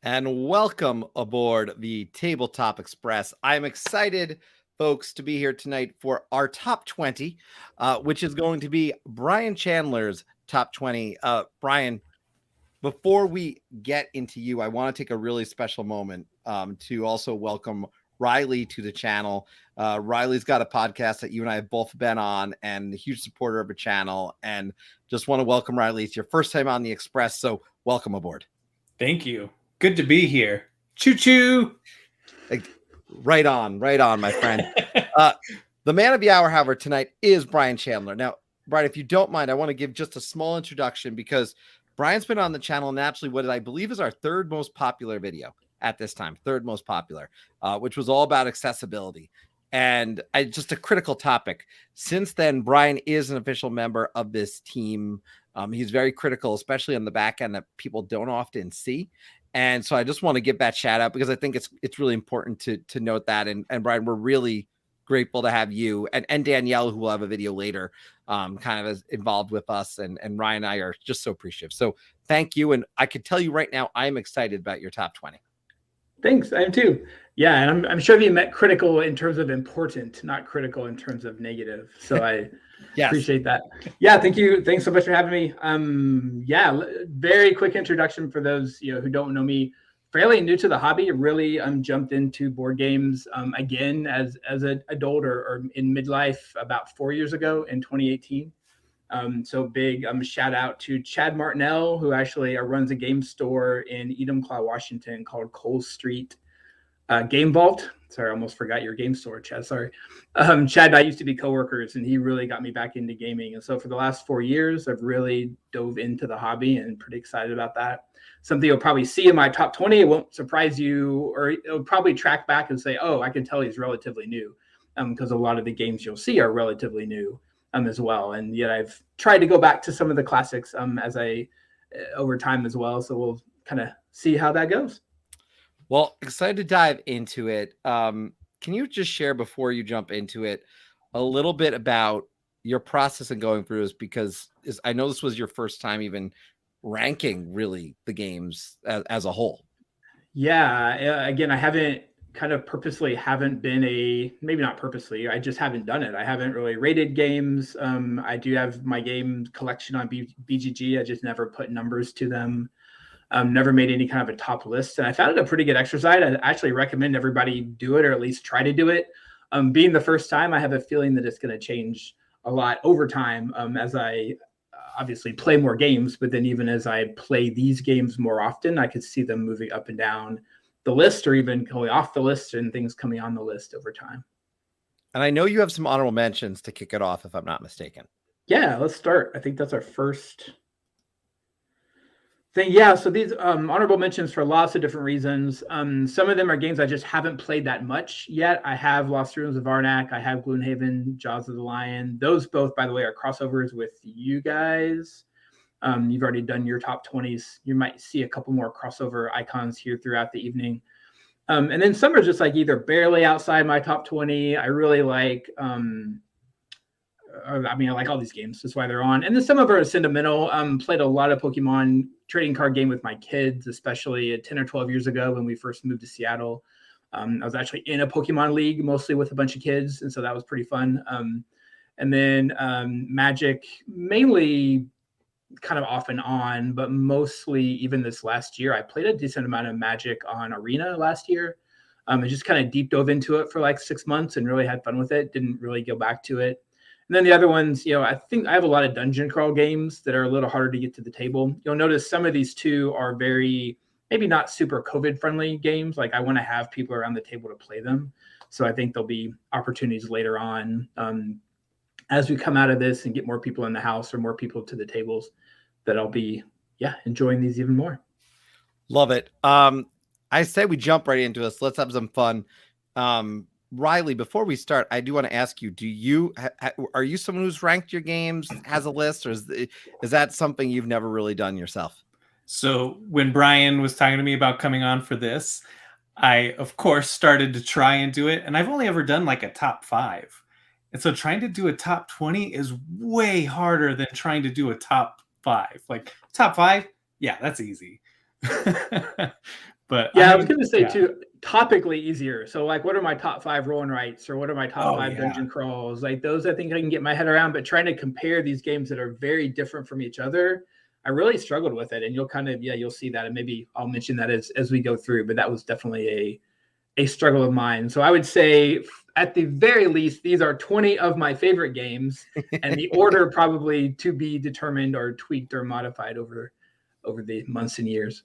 And welcome aboard the Tabletop Express. I'm excited, folks, to be here tonight for our top 20, which is going to be Brian Chandler's top 20. Brian, before we get into you, I want to take a really special moment to also welcome Riley to the channel. Riley's got a podcast that you and I have both been on and a huge supporter of the channel. And just want to welcome Riley. It's your first time on the Express, so welcome aboard. Thank you. Good to be here. Choo-choo. Right on, my friend. The man of the hour, however, tonight is Brian Chandler. Now, Brian, if you don't mind, I want to give just a small introduction because Brian's been on the channel and actually what I believe is our third most popular video at this time, third most popular, which was all about accessibility. And just a critical topic. Since then, Brian is an official member of this team. He's very critical, especially on the back end that people don't often see. And so I just want to give that shout out because I think it's really important to note that. And Brian, we're really grateful to have you and Danielle, who will have a video later, kind of as involved with us. And Ryan and I are just so appreciative. So thank you. And I can tell you right now, I'm excited about your top 20. Thanks. I am too. Yeah. And I'm sure you meant critical in terms of important, not critical in terms of negative. So I yes. Appreciate that. Yeah. Thank you. Thanks so much for having me. Yeah. Very quick introduction for those, who don't know me. Fairly new to the hobby. Really jumped into board games again as an adult or in midlife about 4 years ago in 2018. So big shout out to Chad Martinell, who actually runs a game store in Enumclaw, Washington called Cole Street Game Vault. Sorry, I almost forgot your game store, Chad. Sorry. Chad and I used to be coworkers, and he really got me back into gaming. And so for the last 4 years, I've really dove into the hobby and pretty excited about that. Something you'll probably see in my top 20. It won't surprise you, or it'll probably track back and say, oh, I can tell he's relatively new, because a lot of the games you'll see are relatively new as well. And yet I've tried to go back to some of the classics as I over time as well. So we'll kind of see how that goes. Well, excited to dive into it. Can you just share before you jump into it a little bit about your process in going through this? Because I know this was your first time even ranking really the games as a whole. Yeah. Again, I haven't been maybe not purposely, I just haven't done it. I haven't really rated games. I do have my game collection on BGG. I just never put numbers to them. Never made any kind of a top list. And I found it a pretty good exercise. I actually recommend everybody do it, or at least try to do it. Being the first time, I have a feeling that it's going to change a lot over time as I obviously play more games. But then even as I play these games more often, I could see them moving up and down the list, or even going off the list and things coming on the list over time. And I know you have some honorable mentions to kick it off, if I'm not mistaken. Yeah, let's start. I think that's our first thing. Yeah, so these honorable mentions for lots of different reasons. Some of them are games I just haven't played that much yet. I have Lost Ruins of Arnak. I have Gloomhaven, Jaws of the Lion. Those both, by the way, are crossovers with you guys. You've already done your top 20s. You might see a couple more crossover icons here throughout the evening. And then some are just like either barely outside my top 20. I really like, I like all these games. That's why they're on. And then some of them are sentimental. Played a lot of Pokemon trading card game with my kids, especially 10 or 12 years ago when we first moved to Seattle. I was actually in a Pokemon league, mostly with a bunch of kids. And so that was pretty fun. And then Magic, mainly kind of off and on, but mostly even this last year, I played a decent amount of Magic on Arena last year. I just kind of deep dove into it for like 6 months and really had fun with it. Didn't really go back to it. And then the other ones, I think I have a lot of dungeon crawl games that are a little harder to get to the table. You'll notice some of these two are very, maybe not super COVID friendly games. Like I want to have people around the table to play them. So I think there'll be opportunities later on as we come out of this and get more people in the house or more people to the tables, that I'll be, enjoying these even more. Love it. I say we jump right into this. Let's have some fun. Riley, before we start, I do want to ask you, are you someone who's ranked your games, has a list, or is that something you've never really done yourself? So when Brian was talking to me about coming on for this, I, of course, started to try and do it. And I've only ever done like a top 5. And so trying to do a top 20 is way harder than trying to do a top 5. Like top 5, yeah, that's easy. But yeah, I was going to say too, topically easier. So like, what are my top 5 roll and writes, or what are my top 5 dungeon crawls? Like those, I think I can get my head around. But trying to compare these games that are very different from each other, I really struggled with it. And you'll kind of, you'll see that, and maybe I'll mention that as we go through. But that was definitely a struggle of mine. So I would say, at the very least, these are 20 of my favorite games, and the order probably to be determined or tweaked or modified over the months and years.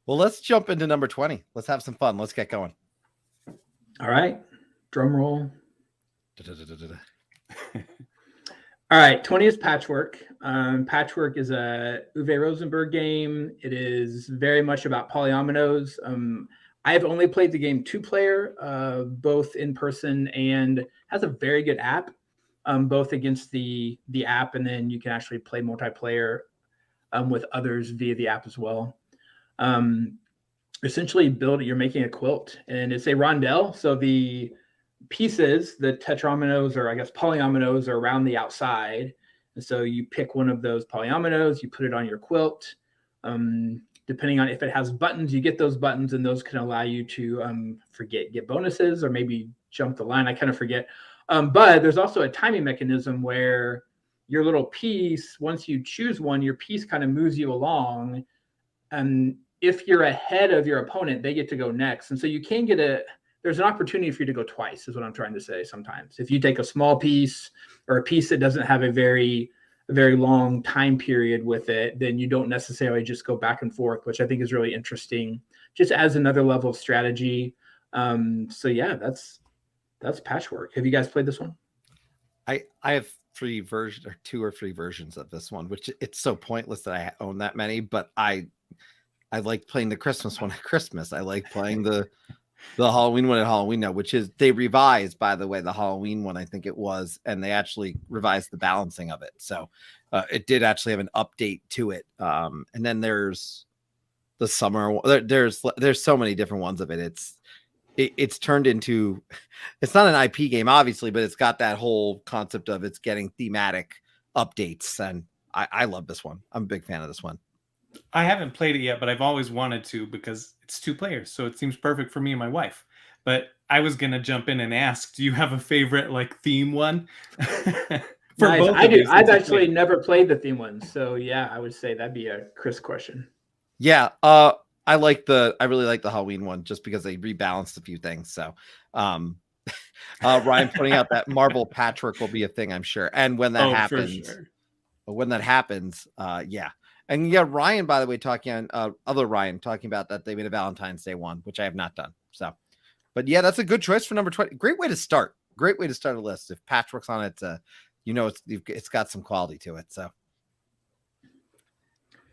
Well, let's jump into number 20. Let's have some fun. Let's get going. All right. Drum roll. All right. 20 is Patchwork. Patchwork is a Uwe Rosenberg game. It is very much about polyominoes. I have only played the game 2-player, both in person, and has a very good app, both against the app, and then you can actually play multiplayer with others via the app as well. Essentially you're making a quilt, and it's a rondelle. So the pieces, the tetrominoes, or I guess polyominoes, are around the outside. And so you pick one of those polyominoes, you put it on your quilt. Depending on if it has buttons, you get those buttons, and those can allow you to get bonuses or maybe jump the line. I kind of forget. But there's also a timing mechanism where your little piece, once you choose one, your piece kind of moves you along. And if you're ahead of your opponent, they get to go next. And so you can there's an opportunity for you to go twice, is what I'm trying to say sometimes. If you take a small piece or a piece that doesn't have a very long time period with it, then you don't necessarily just go back and forth, which I think is really interesting, just as another level of strategy. So yeah, that's Patchwork. Have you guys played this one? I have 2 or 3 versions of this one, which it's so pointless that I own that many, but I like playing the Christmas one at Christmas. I like playing the Halloween one at Halloween now, which is, they revised, by the way, the Halloween one, I think it was, and they actually revised the balancing of it. So it did actually have an update to it. And then there's the summer. There's so many different ones of it. It's turned into, it's not an IP game, obviously, but it's got that whole concept of it's getting thematic updates. And I love this one. I'm a big fan of this one. I haven't played it yet, but I've always wanted to, because it's 2 players. So it seems perfect for me and my wife. But I was going to jump in and ask, do you have a favorite theme one? For nice. both I do. I've actually never played the theme one. So yeah, I would say that'd be a Chris question. Yeah. I really like the Halloween one, just because they rebalanced a few things. So Ryan pointing out that Marvel Patchwork will be a thing, I'm sure. And when that happens, yeah. And yeah, Ryan, by the way, other Ryan talking about that they made a Valentine's Day one, which I have not done. So, but yeah, that's a good choice for number 20. Great way to start. Great way to start a list. If Patchwork's on it, it's got some quality to it. So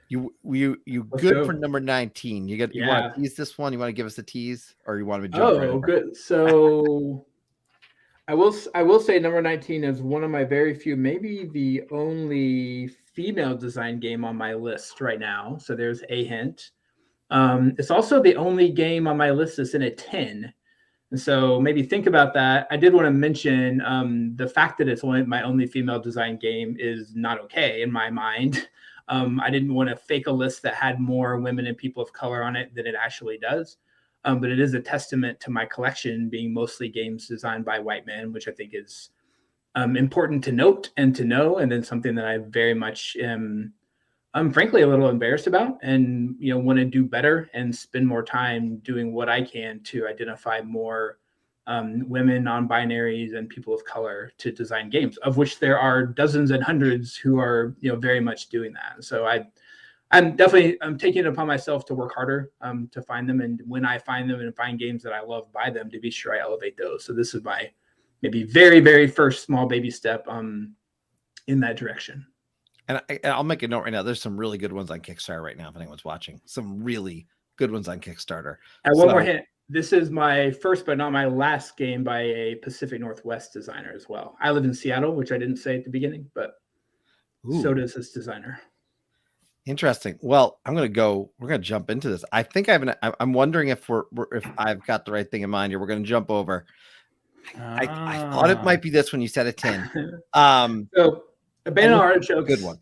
you good for number 19. You want to tease this one? You want to give us a tease, or you want to jump? Oh, good. So I will say number 19 is one of my very few, maybe the only female design game on my list right now. So there's a hint. It's also the only game on my list that's in a 10. And so maybe think about that. I did want to mention the fact that it's my only female design game is not okay in my mind. I didn't want to fake a list that had more women and people of color on it than it actually does. But it is a testament to my collection being mostly games designed by white men, which I think is important to note and to know, and then something that I very much I'm frankly a little embarrassed about, and want to do better and spend more time doing what I can to identify more women, non-binaries, and people of color to design games, of which there are dozens and hundreds who are very much doing that. And so I'm definitely taking it upon myself to work harder to find them, and when I find them and find games that I love by them, to be sure I elevate those. So this is my maybe very, very first small baby step in that direction. And I'll make a note right now. There's some really good ones on Kickstarter right now, if anyone's watching. Some really good ones on Kickstarter. And one more hint. This is my first but not my last game by a Pacific Northwest designer as well. I live in Seattle, which I didn't say at the beginning, but so does this designer. Interesting. Well, we're going to jump into this. I think I'm wondering if I've got the right thing in mind here. We're going to jump over. I thought it might be this when you said a 10. So Abandoned Artichokes. Good one.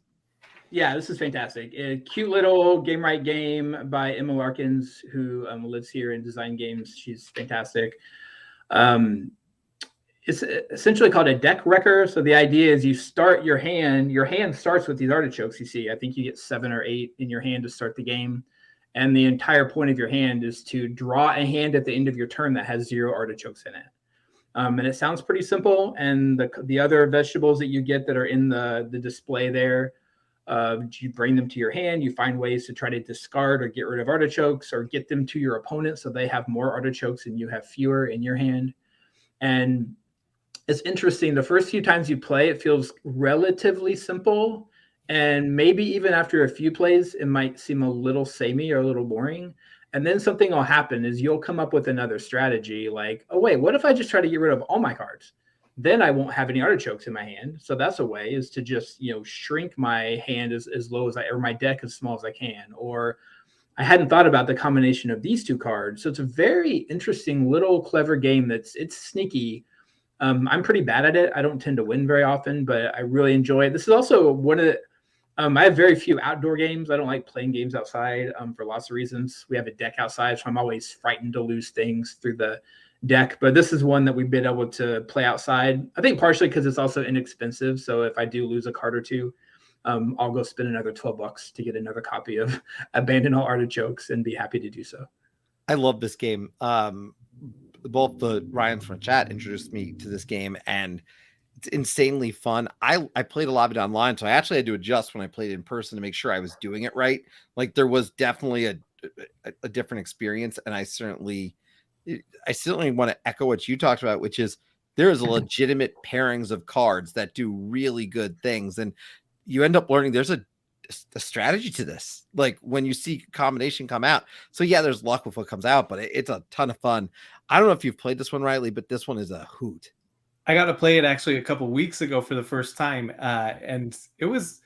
Yeah, this is fantastic. A cute little game right game by Emma Larkins, who lives here and design games. She's fantastic. It's essentially called a deck wrecker. So the idea is you start your hand starts with these artichokes you see. I think you get 7 or 8 in your hand to start the game. And the entire point of your hand is to draw a hand at the end of your turn that has 0 artichokes in it. And it sounds pretty simple. And the other vegetables that you get that are in the display there, you bring them to your hand. You find ways to try to discard or get rid of artichokes or get them to your opponent so they have more artichokes and you have fewer in your hand. And it's interesting. The first few times you play, it feels relatively simple. And maybe even after a few plays, it might seem a little samey or a little boring. And then something will happen is you'll come up with another strategy like, oh, wait, what if I just try to get rid of all my cards? Then I won't have any artichokes in my hand. So that's a way, is to just, shrink my hand as low as or my deck as small as I can. Or I hadn't thought about the combination of these 2 cards. So it's a very interesting little clever game it's sneaky. I'm pretty bad at it. I don't tend to win very often, but I really enjoy it. This is also one of the, I have very few outdoor games. I don't like playing games outside for lots of reasons. We have a deck outside, so I'm always frightened to lose things through the deck. But this is one that we've been able to play outside. I think partially because it's also inexpensive. So if I do lose a card or two, I'll go spend another $12 to get another copy of Abandon All Artichokes and be happy to do so. I love this game. Both the Ryans from chat introduced me to this game, and it's insanely fun. I played a lot of it online, so I actually had to adjust when I played in person to make sure I was doing it right. Like, there was definitely a different experience, and I certainly want to echo what you talked about, which is there is a legitimate pairings of cards that do really good things, and you end up learning there's a strategy to this, like when you see combination come out. So yeah, there's luck with what comes out, but it's a ton of fun. I don't know if you've played this one, Riley, but this one is a hoot. I got to play it actually a couple weeks ago for the first time, and I was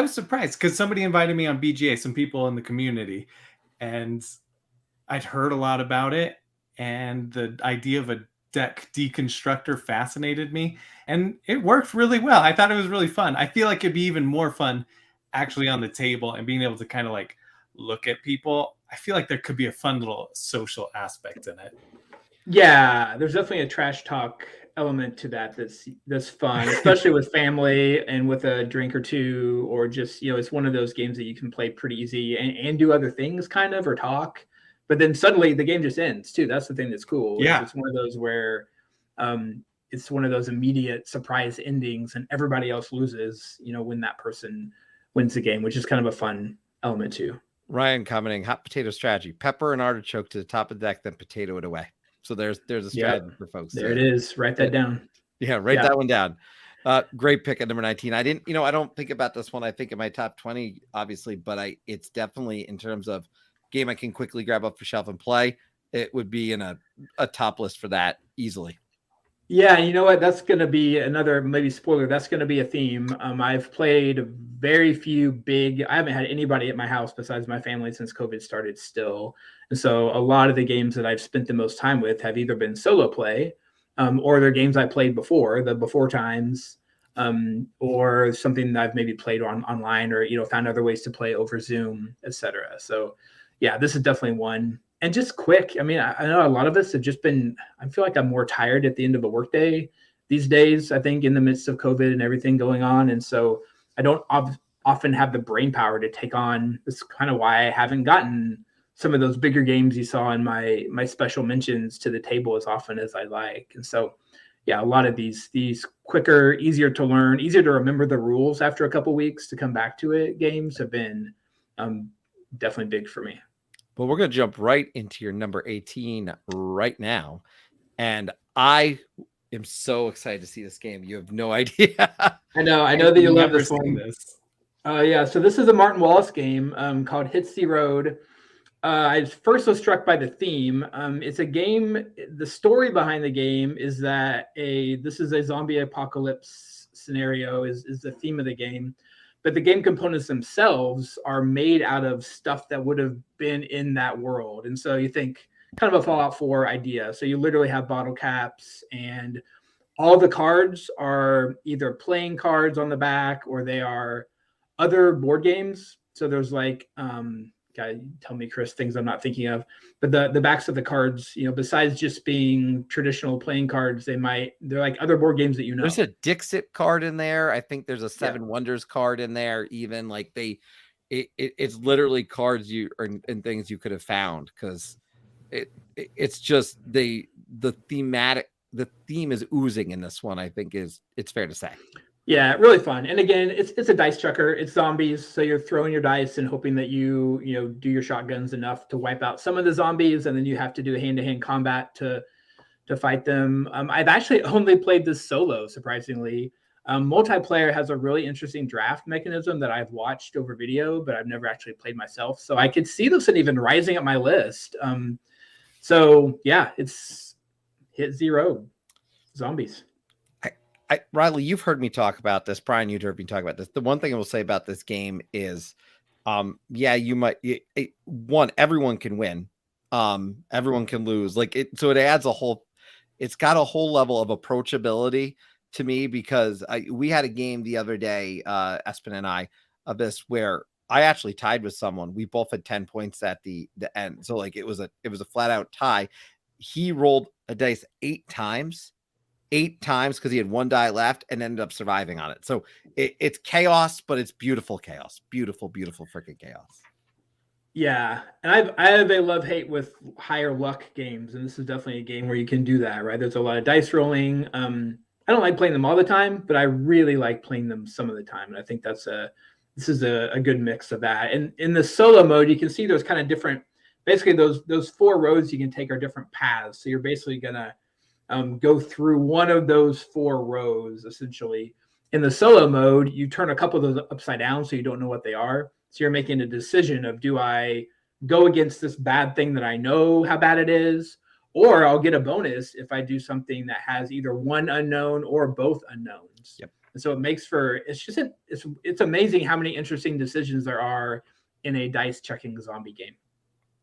surprised because somebody invited me on BGA, some people in the community, and I'd heard a lot about it, and the idea of a deck deconstructor fascinated me, and it worked really well. I thought it was really fun. I feel like it'd be even more fun actually on the table and being able to kind of like look at people. I feel like there could be a fun little social aspect in it. Yeah, there's definitely a trash talk element to that's fun, especially with family and with a drink or two, or just, it's one of those games that you can play pretty easy and do other things kind of, or talk, but then suddenly the game just ends too. That's the thing that's cool. Yeah. It's one of those where it's one of those immediate surprise endings and everybody else loses, when that person wins the game, which is kind of a fun element too. Ryan commenting, hot potato strategy, pepper and artichoke to the top of the deck, then potato it away. So there's a strategy for folks. There it is. Write that down. Yeah, write that one down. Great pick at number 19. I don't think about this one. I think in my top 20, obviously, but it's definitely, in terms of game I can quickly grab up the shelf and play, it would be in a top list for that easily. Yeah, you know what? That's going to be another, maybe spoiler, that's going to be a theme. I've played very few I haven't had anybody at my house besides my family since COVID started still. And so a lot of the games that I've spent the most time with have either been solo play, or they're games I played before times, or something that I've maybe played online, or, found other ways to play over Zoom, etc. So yeah, this is definitely one. And just quick. I mean, I know a lot of us have just been, I feel like I'm more tired at the end of a workday these days, I think, in the midst of COVID and everything going on. And so I don't often have the brain power to take on. This is kind of why I haven't gotten some of those bigger games you saw in my special mentions to the table as often as I like. And so, yeah, a lot of these quicker, easier to learn, easier to remember the rules after a couple weeks to come back to it games have been definitely big for me. Well, we're going to jump right into your number 18 right now. And I am so excited to see this game. You have no idea. I know that you love this one. Yeah, so this is a Martin Wallace game called Hits the Road. I first was struck by the theme. It's a game, the story behind the game is that this is a zombie apocalypse scenario is the theme of the game. But the game components themselves are made out of stuff that would have been in that world. And so you think kind of a Fallout 4 idea. So you literally have bottle caps, and all the cards are either playing cards on the back, or they are other board games. So there's like, God, tell me, Chris, things I'm not thinking of. But the backs of the cards, besides just being traditional playing cards, they're like other board games that you know. There's a Dixit card in there. I think there's a Seven Wonders card in there. Even like it's literally cards and things you could have found, because it's just the theme is oozing in this one. I think it's fair to say. Yeah, really fun. And again, it's a dice chucker. It's zombies, so you're throwing your dice and hoping that you do your shotguns enough to wipe out some of the zombies, and then you have to do hand-to-hand combat to fight them. I've actually only played this solo, surprisingly. Multiplayer has a really interesting draft mechanism that I've watched over video, but I've never actually played myself. So I could see this one even rising up my list. So yeah, it's hit zero zombies. Riley, you've heard me talk about this. Brian, you've heard me talk about this. The one thing I will say about this game is, everyone can win. Everyone can lose. So it adds it's got a whole level of approachability to me, because we had a game the other day, Espen and I, of this where I actually tied with someone. We both had 10 points at the end. So it was a flat out tie. He rolled a dice 8 times because he had 1 die left and ended up surviving on it. So it's chaos, but it's beautiful chaos. Beautiful, beautiful freaking chaos. Yeah, and I have a love-hate with higher luck games, and this is definitely a game where you can do that, right? There's a lot of dice rolling. I don't like playing them all the time, but I really like playing them some of the time, and I think this is a good mix of that. And in the solo mode, you can see there's kind of different. Basically, those 4 roads you can take are different paths. So you're basically gonna go through one of those 4 rows, essentially. In the solo mode, you turn a couple of those upside down so you don't know what they are. So you're making a decision of, do I go against this bad thing that I know how bad it is, or I'll get a bonus if I do something that has either one unknown or both unknowns. Yep. And so it makes for, it's amazing how many interesting decisions there are in a dice checking zombie game.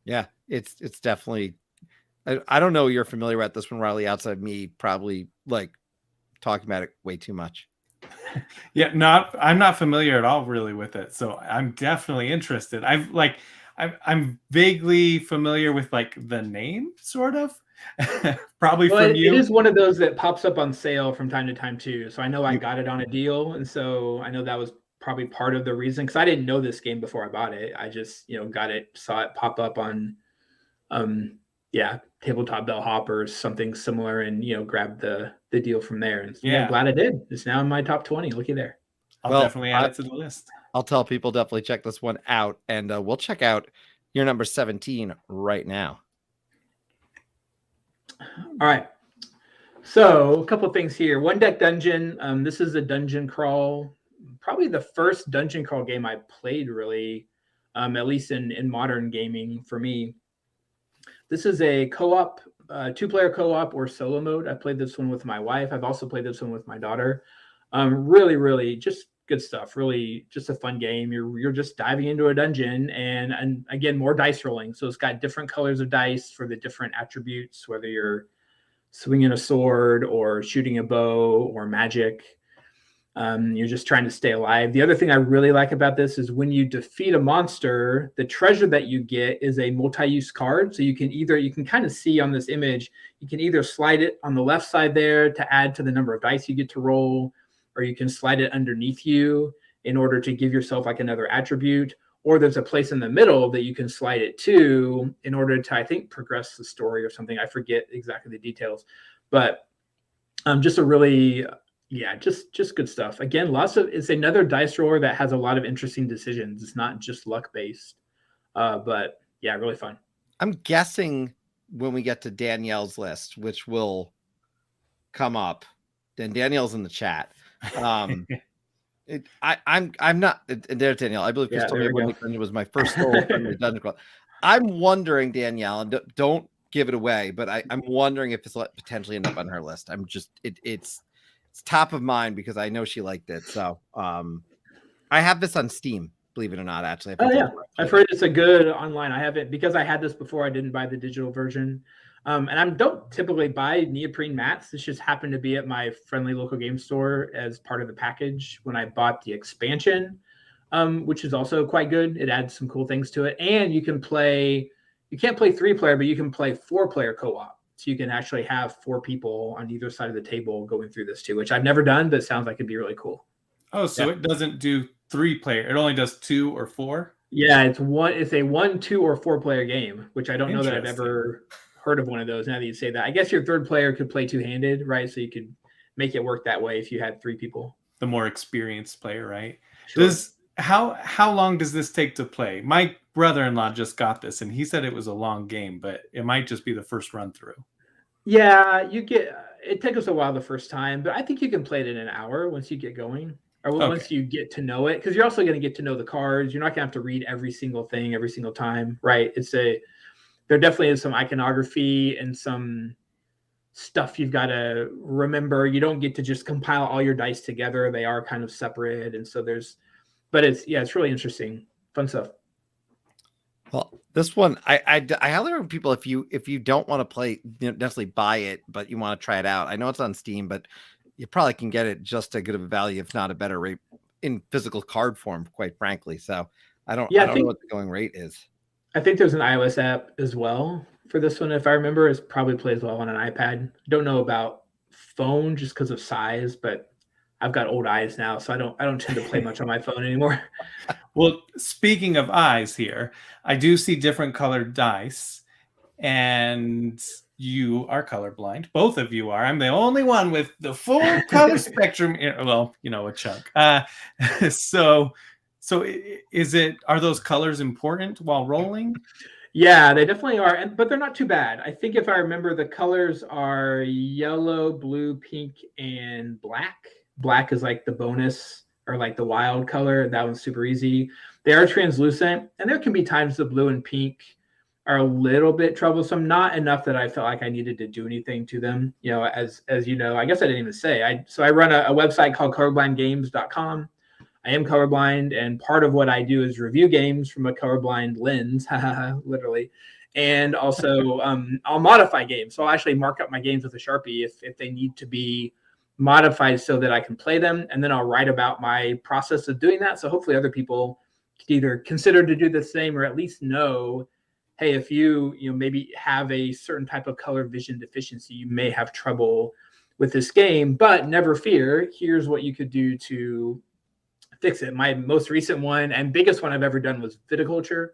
Yeah, it's definitely. I don't know. You're familiar with this one, Riley, outside me, probably talking about it way too much. Yeah, I'm not familiar at all really with it. So I'm definitely interested. I'm vaguely familiar with the name, sort of. Probably from you. It is one of those that pops up on sale from time to time too. So I know I got it on a deal. And so I know that was probably part of the reason, because I didn't know this game before I bought it. I just, got it, saw it pop up on Tabletop Bellhop or something similar, and grabbed the deal from there. And I'm glad I did. It's now in my top 20. Looky there. I'll definitely add it to the list. I'll tell people definitely check this one out, and we'll check out your number 17 right now. All right. So a couple things here. One Deck Dungeon. This is a dungeon crawl. Probably the first dungeon crawl game I played, really, at least in modern gaming for me. This is a co-op, 2-player co-op or solo mode. I played this one with my wife. I've also played this one with my daughter. Really, really just good stuff. Really just a fun game. You're just diving into a dungeon, and again, more dice rolling. So it's got different colors of dice for the different attributes, whether you're swinging a sword or shooting a bow or magic. You're just trying to stay alive. The other thing I really like about this is when you defeat a monster, the treasure that you get is a multi-use card. So you can kind of see on this image, you can either slide it on the left side there to add to the number of dice you get to roll, or you can slide it underneath you in order to give yourself another attribute, or there's a place in the middle that you can slide it to in order to, I think, progress the story or something. I forget exactly the details, but just a really... Yeah, just good stuff. Again, it's another dice roller that has a lot of interesting decisions. It's not just luck based, but yeah, really fun. I'm guessing when we get to Danielle's list, which will come up, then Danielle's in the chat. I'm not there, Danielle. I believe Chris told me it was my first solo dungeon crawl. I'm wondering, Danielle, and don't give it away, but I'm wondering if it's potentially end up on her list. I'm just it's top of mind because I know she liked it. So I have this on Steam, believe it or not, actually. I've heard it's a good online. I haven't, because I had this before, I didn't buy the digital version. And I don't typically buy neoprene mats. This just happened to be at my friendly local game store as part of the package when I bought the expansion. which is also quite good. It adds some cool things to it. And you can't play 3-player, but you can play 4-player co-op. So you can actually have 4 people on either side of the table going through this too, which I've never done, but sounds like it'd be really cool. Oh, so it doesn't do 3-player. It only does 2 or 4? Yeah, it's a 1, 2, or 4-player game, which I don't know that I've ever heard of one of those. Now that you say that, I guess your third player could play two-handed, right? So you could make it work that way if you had 3 people. The more experienced player, right? Sure. How long does this take to play? My brother-in-law just got this, and he said it was a long game, but it might just be the first run through. Yeah, it takes us a while the first time, but I think you can play it in an hour once you get going, or once you get to know it, because you're also going to get to know the cards. You're not going to have to read every single thing every single time, right? There definitely is some iconography and some stuff you've got to remember. You don't get to just compile all your dice together. They are kind of separate, and so it's really interesting, fun stuff. Well, this one, I highly recommend people, if you don't want to play, definitely buy it, but you want to try it out. I know it's on Steam, but you probably can get it just as good of a value, if not a better rate, in physical card form, quite frankly. So I don't know what the going rate is. I think there's an iOS app as well for this one. If I remember, it probably plays well on an iPad. Don't know about phone just because of size, but I've got old eyes now, so I don't tend to play much on my phone anymore. Well, speaking of eyes here, I do see different colored dice, and you are colorblind. Both of you are. I'm the only one with the full color spectrum. Well, a chunk. So are those colors important while rolling? Yeah, they definitely are, but they're not too bad. I think if I remember, the colors are yellow, blue, pink, and black. Black is like the bonus or like the wild color. That one's super easy. They are translucent, and there can be times the blue and pink are a little bit troublesome, not enough that I felt like I needed to do anything to them. As you know, I guess I didn't even say. I run a website called colorblindgames.com. I am colorblind, and part of what I do is review games from a colorblind lens, literally. And also, I'll modify games. So I'll actually mark up my games with a Sharpie if they need to be modified so that I can play them. And then I'll write about my process of doing that. So hopefully other people can either consider to do the same, or at least know, hey, if you maybe have a certain type of color vision deficiency, you may have trouble with this game, but never fear. Here's what you could do to fix it. My most recent one and biggest one I've ever done was Viticulture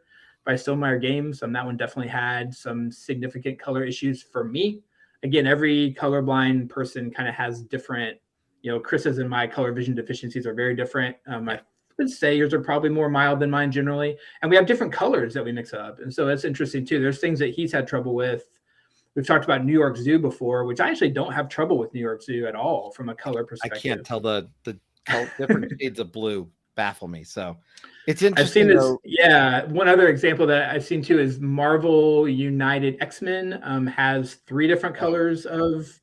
by Stonemeyer Games. That one definitely had some significant color issues for me. Again, every colorblind person kind of has different, Chris's and my color vision deficiencies are very different. I would say yours are probably more mild than mine generally. And we have different colors that we mix up. And so that's interesting too. There's things that he's had trouble with. We've talked about New York Zoo before, which I actually don't have trouble with New York Zoo at all from a color perspective. I can't tell the different shades of blue baffle me. So it's interesting. I've seen this. Yeah. One other example that I've seen too is Marvel United X-Men has 3 different colors of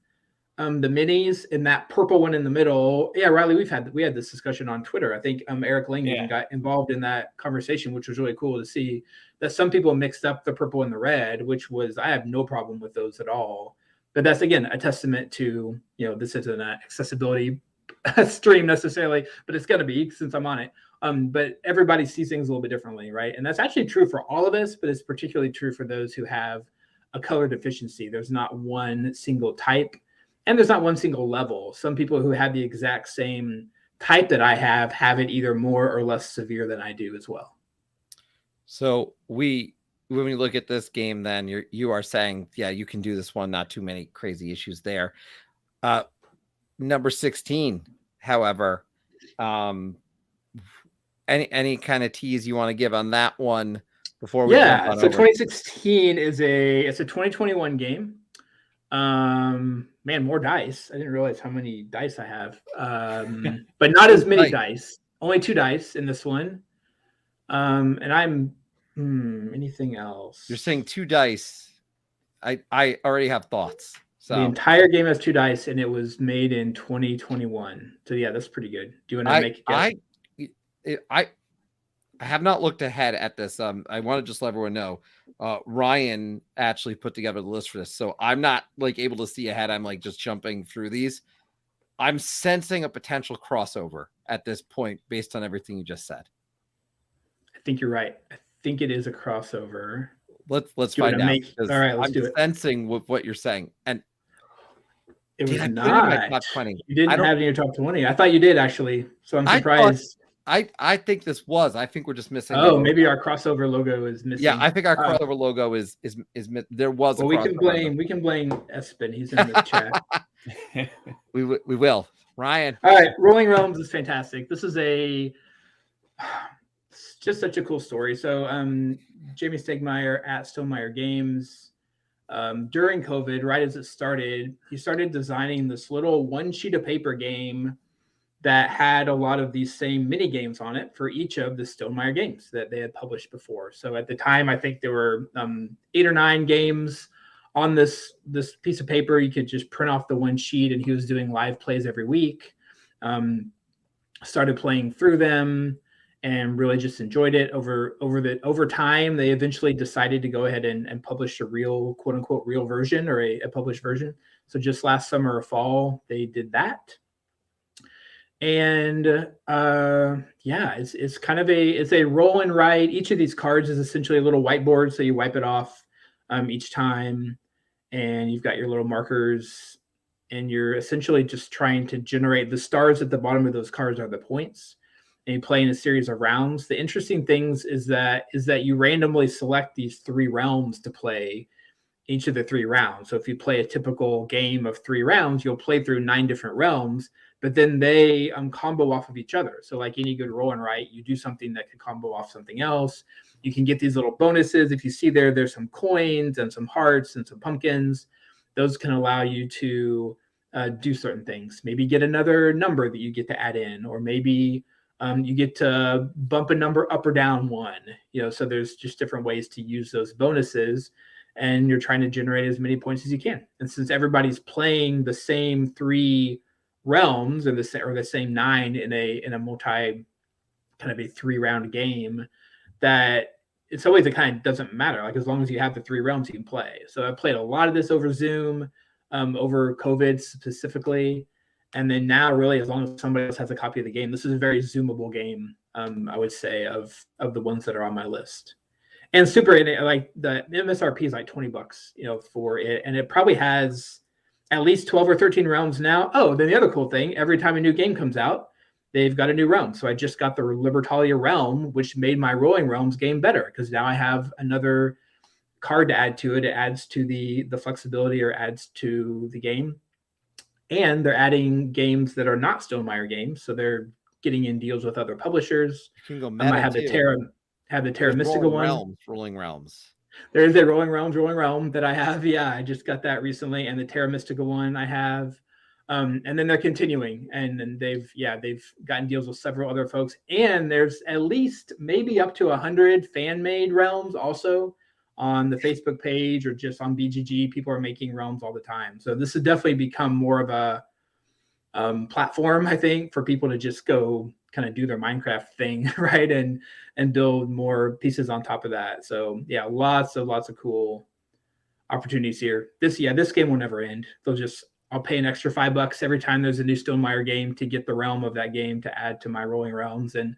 the minis, and that purple one in the middle. Yeah, Riley, we had this discussion on Twitter. I think Eric Ling even got involved in that conversation, which was really cool to see that some people mixed up the purple and the red, I have no problem with those at all. But that's, again, a testament to, this isn't an accessibility stream necessarily, but it's going to be since I'm on it. But everybody sees things a little bit differently, right? And that's actually true for all of us, but it's particularly true for those who have a color deficiency. There's not one single type, and there's not one single level. Some people who have the exact same type that I have it either more or less severe than I do as well. So when we look at this game, then you are saying, yeah, you can do this one, not too many crazy issues there. Number 16, however, any kind of tease you want to give on that one before we jump on over? 2016 it's a 2021 game. Man, more dice. I didn't realize how many dice I have. But not as many dice. Only 2 dice in this one. And I'm anything else? You're saying 2 dice. I already have thoughts. So the entire game has 2 dice, and it was made in 2021. So yeah, that's pretty good. Do you want to make a guess? I have not looked ahead at this. I want to just let everyone know. Ryan actually put together the list for this, so I'm not able to see ahead. I'm just jumping through these. I'm sensing a potential crossover at this point based on everything you just said. think you're right. I think it is a crossover. Let's Do you find wanna out. All right, let's I'm do it. sensing with what you're saying. And It did was I put it in my not. top 20? You didn't have it in your top 20. I thought you did actually. So I'm I thought- surprised. I think this was. I think we're just missing. Oh, maybe our crossover logo is missing. Yeah, I think our crossover logo is there was. Well, a we can crossover. blame Espen. He's in the chat. We will. Ryan. All right, Rolling Realms is fantastic. This is it's just such a cool story. So, Jamie Stegmaier at Stonemaier Games, during COVID, right as it started, he started designing this little one sheet of paper game that had a lot of these same mini games on it for each of the Stonemaier games that they had published before. So at the time, I think there were 8 or 9 games on this piece of paper. You could just print off the one sheet, and he was doing live plays every week. Started playing through them and really just enjoyed it. Over time, they eventually decided to go ahead and publish a real, quote unquote, real version, or a published version. So just last summer or fall, they did that. And it's kind of a roll and write. Each of these cards is essentially a little whiteboard, so you wipe it off each time, and you've got your little markers, and you're essentially just trying to generate the stars at the bottom of those cards are the points, and you play in a series of rounds. The interesting things is that you randomly select these 3 realms to play each of the 3 rounds. So if you play a typical game of 3 rounds, you'll play through 9 different realms, but then they combo off of each other. So like any good roll and write, you do something that could combo off something else. You can get these little bonuses. If you see there's some coins and some hearts and some pumpkins. Those can allow you to do certain things. Maybe get another number that you get to add in, or maybe you get to bump a number up or down 1. So there's just different ways to use those bonuses, and you're trying to generate as many points as you can. And since everybody's playing the same 3 realms and the same 9 in a multi kind of a 3-round game, that it's always, it kind of doesn't matter. Like, as long as you have the 3 realms, you can play. So I played a lot of this over Zoom, over COVID specifically. And then now, really, as long as somebody else has a copy of the game, this is a very Zoomable game, I would say, of the ones that are on my list. And super, like, the MSRP is like $20, for it. And it probably has at least 12 or 13 realms now. Oh, then the other cool thing, every time a new game comes out, they've got a new realm. So I just got the Libertalia realm, which made my Rolling Realms game better, because now I have another card to add to it. It adds to the flexibility, or adds to the game. And they're adding games that are not Stonemaier games. So they're getting in deals with other publishers. You can go I have the Terra Mystica one. Rolling Realms. There is a Rolling Realm that I have. Yeah, I just got that recently, and the Terra Mystica one I have. And then they're continuing, and they've gotten deals with several other folks, and there's at least maybe up to 100 fan-made realms also on the Facebook page, or just on BGG. People are making realms all the time, so this has definitely become more of a platform, I think, for people to just go kind of do their Minecraft thing, right, and build more pieces on top of that. So yeah, lots of cool opportunities here. This game will never end. I'll pay an extra $5 every time there's a new Stonemaier game to get the realm of that game to add to my Rolling Realms, and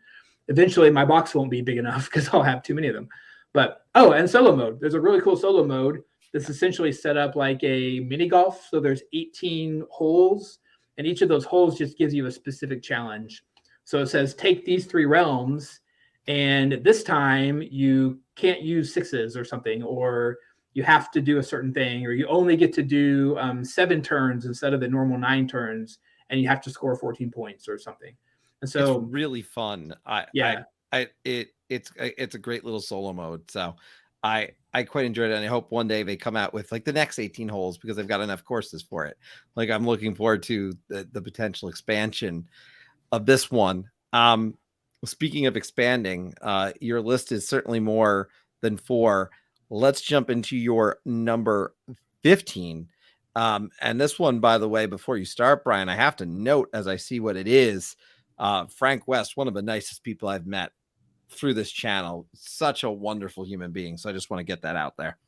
eventually my box won't be big enough because I'll have too many of them. But and solo mode. There's a really cool solo mode that's essentially set up like a mini golf. So there's 18 holes, and each of those holes just gives you a specific challenge. So it says, take these 3 realms, and this time you can't use 6s or something, or you have to do a certain thing, or you only get to do 7 turns instead of the normal 9 turns, and you have to score 14 points or something. And so it's really fun. It's a great little solo mode. So I quite enjoyed it, and I hope one day they come out with like the next 18 holes, because they've got enough courses for it. Like, I'm looking forward to the potential expansion of this one. Speaking of expanding, your list is certainly more than 4. Let's jump into your number 15. And this one, by the way, before you start, Brian, I have to note, as I see what it is, Frank West, one of the nicest people I've met through this channel, such a wonderful human being. So I just want to get that out there.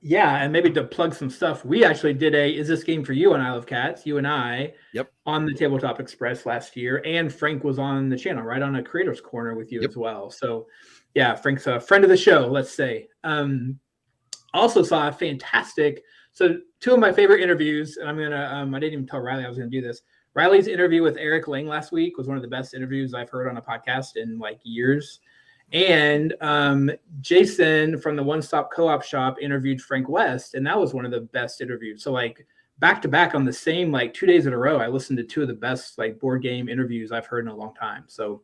Yeah, and maybe to plug some stuff, we actually did a Is This Game For You on Isle of Cats, you and I, Yep. on the Tabletop Express last year, and Frank was on the channel, right on a Creator's Corner with you as well. So yeah, Frank's a friend of the show, let's say. Also saw a fantastic, so two of my favorite interviews, and I'm going to, I didn't even tell Riley I was going to do this. Riley's interview with Eric Lang last week was one of the best interviews I've heard on a podcast in like years. And Jason from the One Stop Co-op Shop interviewed Frank West, and that was one of the best interviews. So like back to back on the same like 2 days in a row, I listened to two of the best like board game interviews I've heard in a long time. So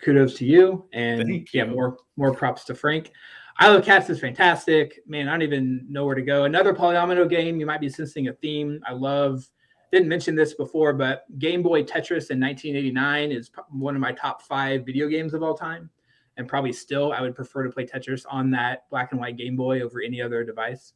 kudos to you, and yeah, more props to Frank. Isle of Cats is fantastic, man. I don't even know where to go. Another polyomino game. You might be sensing a theme. Didn't mention this before, but Game Boy Tetris in 1989 is one of my top 5 video games of all time. And probably still, I would prefer to play Tetris on that black and white Game Boy over any other device.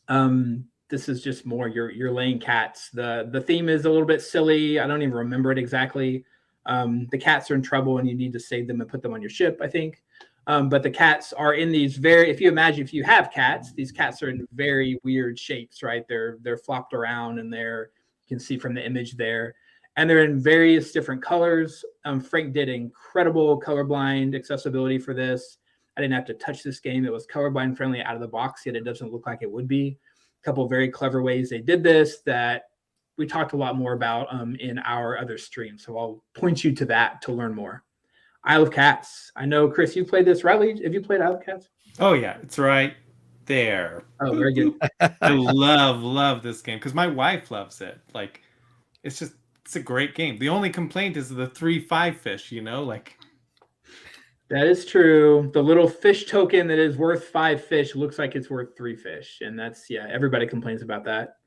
This is just more you're laying cats. The theme is a little bit silly. I don't even remember it exactly. The cats are in trouble and you need to save them and put them on your ship, I think. But the cats are in these if you have cats, these cats are in very weird shapes, right? They're flopped around, and you can see from the image there. And they're in various different colors. Frank did incredible colorblind accessibility for this. I didn't have to touch this game. It was colorblind friendly out of the box, yet it doesn't look like it would be. A couple of very clever ways they did this that we talked a lot more about in our other stream. So I'll point you to that to learn more. Isle of Cats. I know, Chris, you played this. Riley, have you played Isle of Cats? Oh, yeah. It's right there. Oh, very good. I love this game because my wife loves it. Like, it's a great game. The only complaint is the 3-5 fish, like. That is true. The little fish token that is worth 5 fish looks like it's worth 3 fish. And that's, everybody complains about that.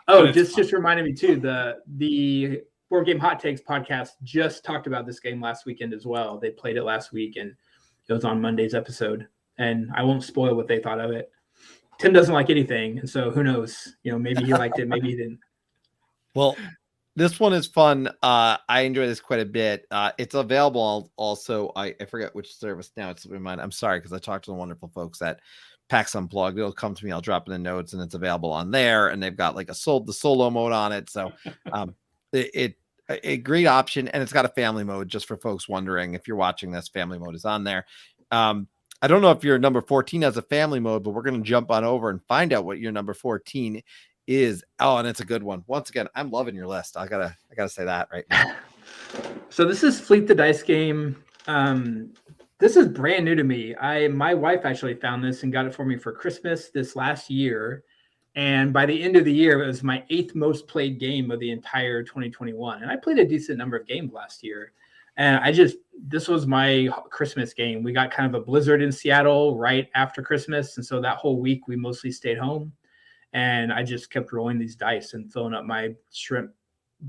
Oh, just reminded me too, the Board Game Hot Takes podcast just talked about this game last weekend as well. They played it last week, and it was on Monday's episode. And I won't spoil what they thought of it. Tim doesn't like anything, and so who knows? Maybe he liked it, maybe he didn't. Well, this one is fun. I enjoy this quite a bit. It's available also. I forget which service now. It's in mind. I'm sorry, because I talked to the wonderful folks at PAX Unplugged. It'll come to me. I'll drop in the notes, and it's available on there. And they've got like the solo mode on it. So a great option, and it's got a family mode. Just for folks wondering, if you're watching this, family mode is on there. I don't know if your number 14 has a family mode, but we're going to jump on over and find out what your number 14 is. Oh, and it's a good one. Once again, I'm loving your list. I gotta say that right now. So this is Fleet the Dice game. This is brand new to me. My wife actually found this and got it for me for Christmas this last year. And by the end of the year, it was my 8th most played game of the entire 2021. And I played a decent number of games last year. And this was my Christmas game. We got kind of a blizzard in Seattle right after Christmas. And so that whole week, we mostly stayed home. And I just kept rolling these dice and filling up my shrimp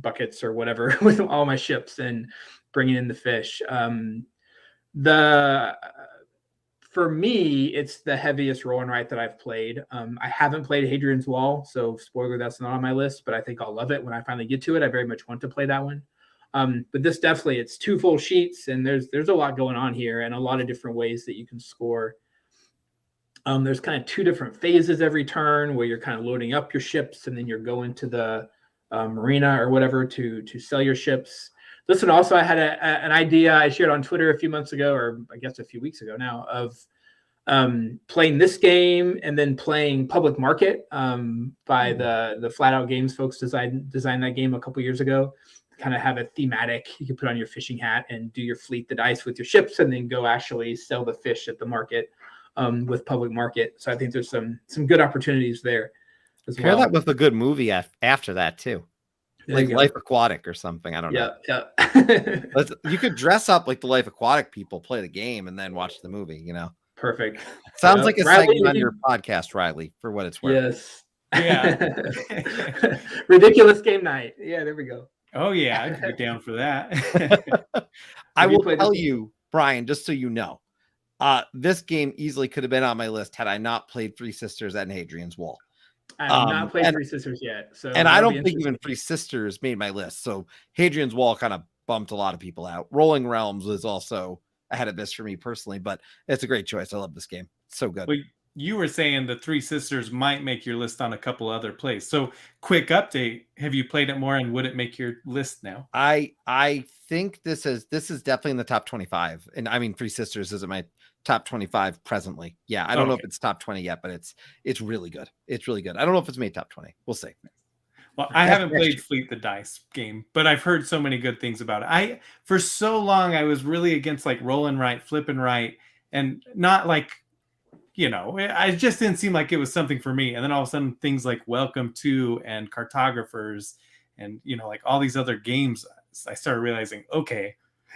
buckets or whatever with all my ships and bringing in the fish. For me, it's the heaviest roll and write that I've played. I haven't played Hadrian's Wall, so spoiler, that's not on my list, but I think I'll love it when I finally get to it. I very much want to play that one. But this definitely, it's 2 full sheets, and there's a lot going on here and a lot of different ways that you can score. There's kind of 2 different phases every turn where you're kind of loading up your ships, and then you're going to the marina or whatever to sell your ships. This one also, I had an idea I shared on Twitter a few months ago, or I guess a few weeks ago now, of playing this game and then playing Public Market by the Flat Out Games folks designed that game a couple years ago. Kind of have a thematic, you can put on your fishing hat and do your Fleet the Dice with your ships, and then go actually sell the fish at the market with Public Market. So I think there's some good opportunities there as well. Pair that with a good movie after that too. Like Life Aquatic or something. I don't know. Yeah. You could dress up like the Life Aquatic people, play the game, and then watch the movie, Perfect. Sounds like a Riley, segment on your podcast, Riley, for what it's worth. Yes. Yeah. Ridiculous game night. Yeah, there we go. Oh, yeah. I'd be down for that. I will tell you, Brian, just so you know, this game easily could have been on my list had I not played Three Sisters and Hadrian's Wall. I have not played Three Sisters yet. And I don't think even Three Sisters made my list. So Hadrian's Wall kind of bumped a lot of people out. Rolling Realms was also ahead of this for me personally, but it's a great choice. I love this game. It's so good. Well, you were saying the Three Sisters might make your list on a couple other plays. So quick update. Have you played it more and would it make your list now? I think this is definitely in the top 25. And I mean, Three Sisters isn't my top 25 presently. Yeah. I don't know if it's top 20 yet, but it's really good. It's really good. I don't know if it's made top 20. We'll see. Well, I haven't played Fleet the Dice game, but I've heard so many good things about it. For so long, I was really against like rolling right, flipping right, and not like, I just didn't seem like it was something for me. And then all of a sudden things like Welcome To and Cartographers and, like all these other games, I started realizing, okay,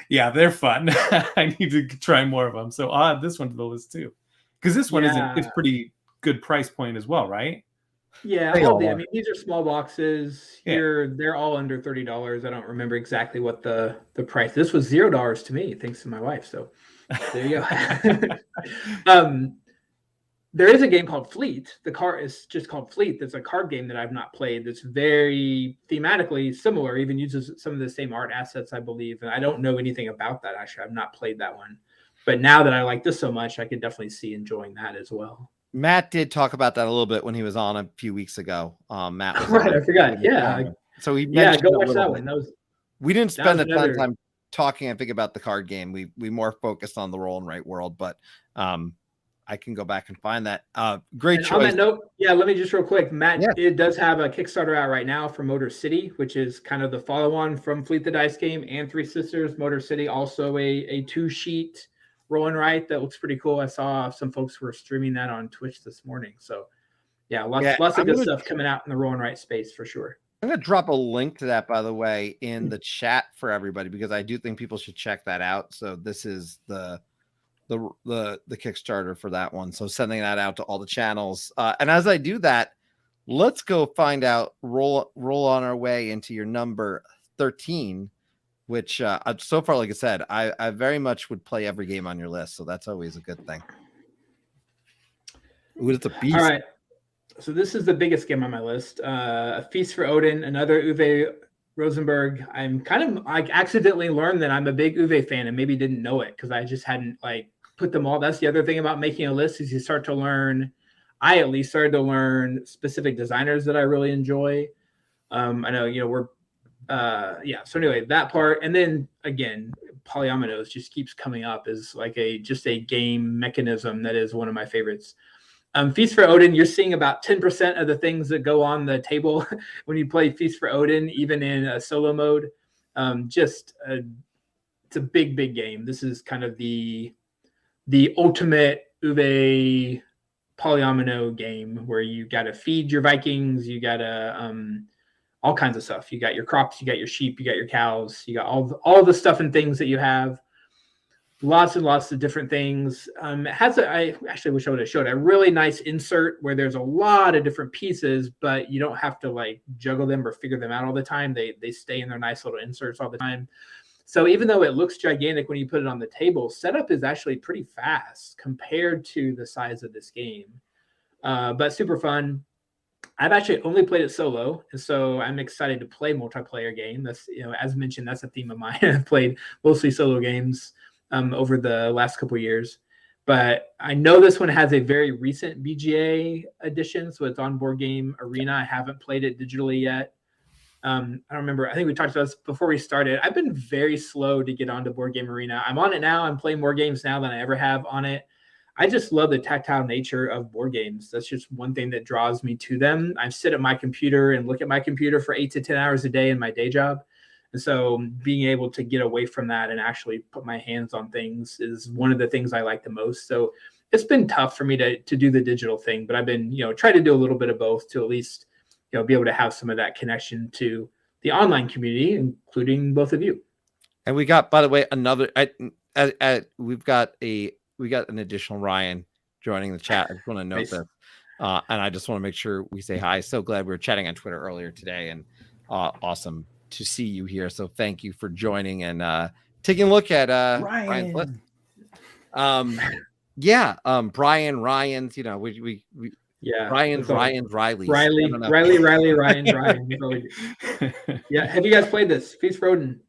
yeah, they're fun. I need to try more of them. So I'll add this one to the list too. Because this one is pretty good price point as well, right? Yeah, I mean, these are small boxes. They're all under $30. I don't remember exactly what the price. This was $0 to me, thanks to my wife. So there you go. There is a game called Fleet. The card is just called Fleet. That's a card game that I've not played. That's very thematically similar. Even uses some of the same art assets, I believe. And I don't know anything about that. Actually, I've not played that one. But now that I like this so much, I could definitely see enjoying that as well. Matt did talk about that a little bit when he was on a few weeks ago. Matt was right. I forgot. Yeah. So he go watch that one. We didn't spend a ton of time talking, I think, about the card game. We more focused on the roll and write world, but I can go back and find that. Great choice. On that note, let me just real quick, Matt, it does have a Kickstarter out right now for Motor City, which is kind of the follow-on from Fleet the Dice game and Three Sisters. Motor City, also a 2-sheet roll and write that looks pretty cool. I saw some folks were streaming that on Twitch this morning. So lots of good stuff coming out in the roll and write space for sure. I'm going to drop a link to that, by the way, in the chat for everybody, because I do think people should check that out. So this is the Kickstarter for that one. So sending that out to all the channels. And as I do that, let's go find out, roll on our way into your number 13, which so far, like I said, I very much would play every game on your list. So that's always a good thing. Ooh, it's a beast. All right. So this is the biggest game on my list. A Feast for Odin, another Uwe Rosenberg. I accidentally learned that I'm a big Uwe fan and maybe didn't know it because I just hadn't put them all. That's the other thing about making a list is you start to learn. I at least started to learn specific designers that I really enjoy. I know, we're so anyway, that part. And then again, Polyominoes just keeps coming up as just a game mechanism that is one of my favorites. Feast for Odin, you're seeing about 10% of the things that go on the table when you play Feast for Odin, even in a solo mode. It's a big, big game. This is kind of the ultimate Uwe polyomino game where you got to feed your Vikings, you got to all kinds of stuff. You got your crops, you got your sheep, you got your cows, you got all the stuff and things that you have. Lots and lots of different things. It has I actually wish I would have showed a really nice insert where there's a lot of different pieces, but you don't have to juggle them or figure them out all the time. They stay in their nice little inserts all the time. So even though it looks gigantic when you put it on the table, setup is actually pretty fast compared to the size of this game. But super fun. I've actually only played it solo, and so I'm excited to play multiplayer game. That's, as mentioned, that's a theme of mine. I've played mostly solo games over the last couple of years, but I know this one has a very recent BGA edition, so it's on Board Game Arena. I haven't played it digitally yet. I don't remember. I think we talked about this before we started. I've been very slow to get onto Board Game Arena. I'm on it now. I'm playing more games now than I ever have on it. I just love the tactile nature of board games. That's just one thing that draws me to them. I sit at my computer and look at my computer for 8 to 10 hours a day in my day job. And so being able to get away from that and actually put my hands on things is one of the things I like the most. So it's been tough for me to do the digital thing, but I've been, trying to do a little bit of both to at least, be able to have some of that connection to the online community, including both of you. And we got, by the way, we've got an additional Ryan joining the chat. I just want to note this. And I just want to make sure we say hi. So glad we were chatting on Twitter earlier today, and awesome to see you here. So thank you for joining and taking a look at Brian's list. Brian, Ryan's, Ryan's, Riley's. Riley, Ryan. Yeah. Have you guys played this? Feast for Odin.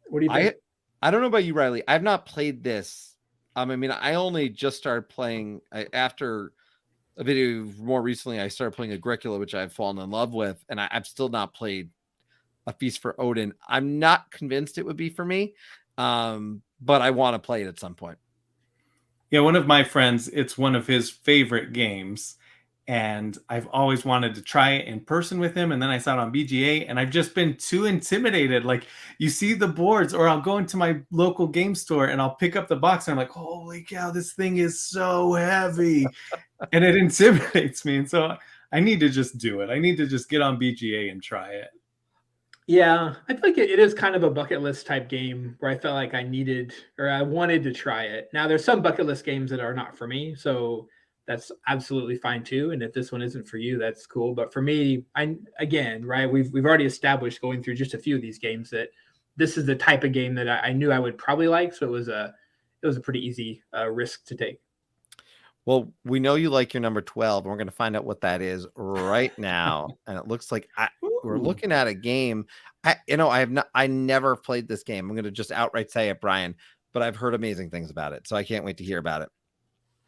What do you think? I don't know about you, Riley. I've not played this. I only just started playing after a video more recently. I started playing Agricola, which I've fallen in love with, and I've still not played A Feast for Odin. I'm not convinced it would be for me, but I want to play it at some point. Yeah, one of my friends, it's one of his favorite games, and I've always wanted to try it in person with him, and then I saw it on BGA, and I've just been too intimidated. Like, you see the boards, or I'll go into my local game store and I'll pick up the box and I'm like, holy cow, this thing is so heavy. And it intimidates me. And so I need to just do it. I need to just get on BGA and try it. Yeah, I feel like it is kind of a bucket list type game where I felt like I needed or I wanted to try it. Now, there's some bucket list games that are not for me, so that's absolutely fine too. And if this one isn't for you, that's cool. But for me, right, we've already established going through just a few of these games that this is the type of game that I knew I would probably like. So it was a pretty easy risk to take. Well, we know you like your number 12, and we're going to find out what that is right now. And it looks like we're looking at a game. I never played this game. I'm going to just outright say it, Brian, but I've heard amazing things about it. So I can't wait to hear about it.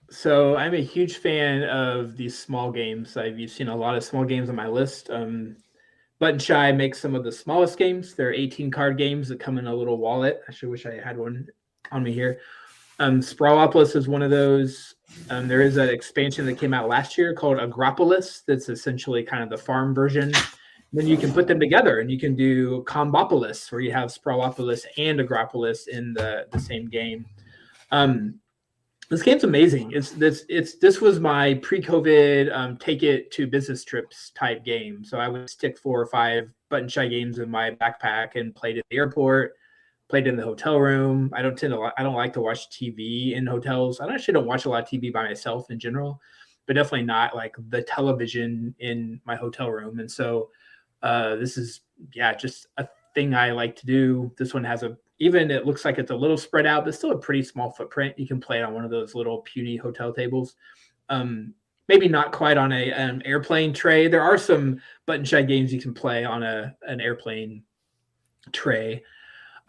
So I'm a huge fan of these small games. You've seen a lot of small games on my list. Button Shy makes some of the smallest games. They're 18 card games that come in a little wallet. I sure wish I had one on me here. Sprawlopolis is one of those. There is an expansion that came out last year called Agropolis. That's essentially kind of the farm version. Then you can put them together and you can do Combopolis, where you have Sprawlopolis and Agropolis in the same game. This game's amazing. This was my pre-COVID take it to business trips type game. So I would stick 4 or 5 Button Shy games in my backpack and played at the airport. Played in the hotel room. I don't like to watch TV in hotels. I actually don't watch a lot of TV by myself in general, but definitely not like the television in my hotel room. And so this is just a thing I like to do. This one has it looks like it's a little spread out, but still a pretty small footprint. You can play it on one of those little puny hotel tables. Maybe not quite on an airplane tray. There are some Button Shy games you can play on an airplane tray.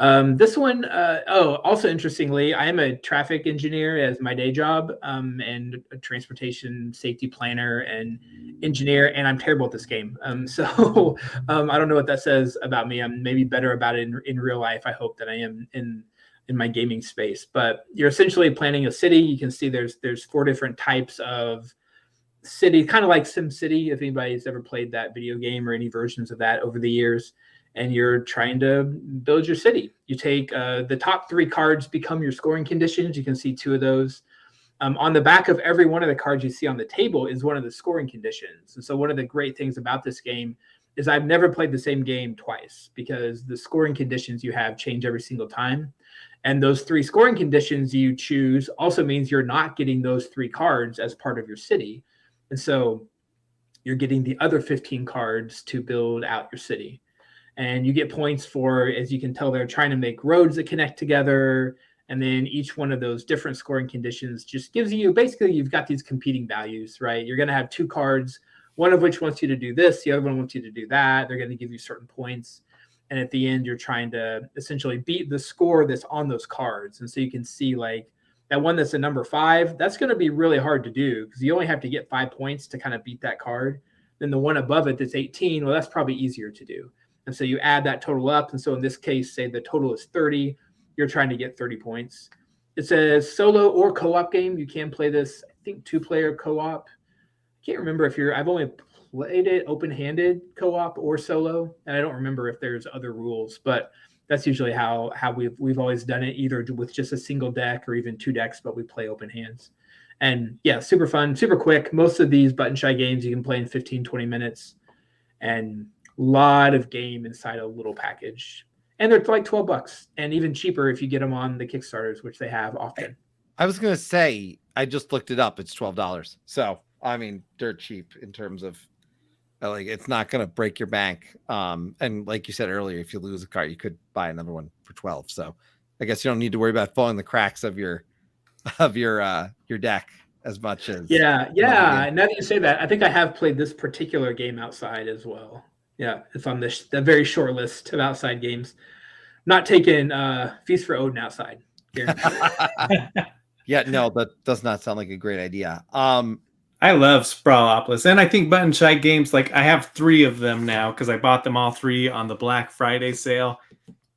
This one, also interestingly, I am a traffic engineer as my day job, and a transportation safety planner and engineer, and I'm terrible at this game. So I don't know what that says about me. I'm maybe better about it in real life, I hope, than I am in my gaming space. But you're essentially planning a city. You can see there's 4 different types of city, kind of like SimCity, if anybody's ever played that video game or any versions of that over the years. And you're trying to build your city. You take the top 3 cards become your scoring conditions. You can see 2 of those. On the back of every one of the cards you see on the table is one of the scoring conditions. And so one of the great things about this game is I've never played the same game twice, because the scoring conditions you have change every single time. And those 3 scoring conditions you choose also means you're not getting those 3 cards as part of your city. And so you're getting the other 15 cards to build out your city. And you get points for, as you can tell, they're trying to make roads that connect together. And then each one of those different scoring conditions just gives you, basically, you've got these competing values, right? You're going to have 2 cards, one of which wants you to do this, the other one wants you to do that. They're going to give you certain points. And at the end, you're trying to essentially beat the score that's on those cards. And so you can see like that one that's a number 5, that's going to be really hard to do because you only have to get 5 points to kind of beat that card. Then the one above it that's 18, well, that's probably easier to do. And so you add that total up. And so in this case, say the total is 30, you're trying to get 30 points. It's a solo or co-op game. You can play this, I think, 2-player co-op. I can't remember I've only played it open-handed co-op or solo. And I don't remember if there's other rules, but that's usually how we've always done it, either with just a single deck or even 2 decks, but we play open hands. And yeah, super fun, super quick. Most of these Button Shy games you can play in 15, 20 minutes. And lot of game inside a little package, and they're like $12, and even cheaper if you get them on the Kickstarters, which they have often. I was gonna say, I just looked it up. It's $12. So I mean, dirt cheap in terms of like, it's not gonna break your bank. And like you said earlier, if you lose a card, you could buy another one for 12. So I guess you don't need to worry about falling the cracks of your deck as much as yeah. Now that you say that, I think I have played this particular game outside as well. Yeah, it's on the very short list of outside games. Not taking Feast for Odin outside here. Yeah, no, that does not sound like a great idea. I I love Sprawlopolis, and I think Button Shy games, like I have 3 of them now because I bought them all 3 on the Black Friday sale,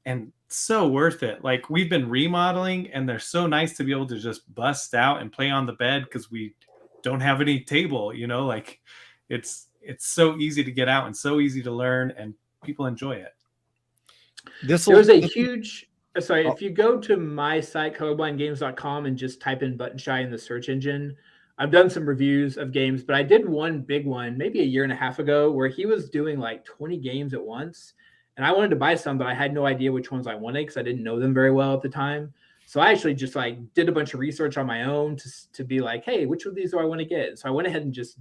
and so worth it. Like we've been remodeling, and they're so nice to be able to just bust out and play on the bed because we don't have any table. Like it's so easy to get out and so easy to learn, and people enjoy it. There's a huge. Sorry, if you go to my site, colorblindgames.com, and just type in Button Shy in the search engine, I've done some reviews of games, but I did one big one maybe a year and a half ago where he was doing like 20 games at once. And I wanted to buy some, but I had no idea which ones I wanted because I didn't know them very well at the time. So I actually just like did a bunch of research on my own to be like, hey, which of these do I want to get? So I went ahead and just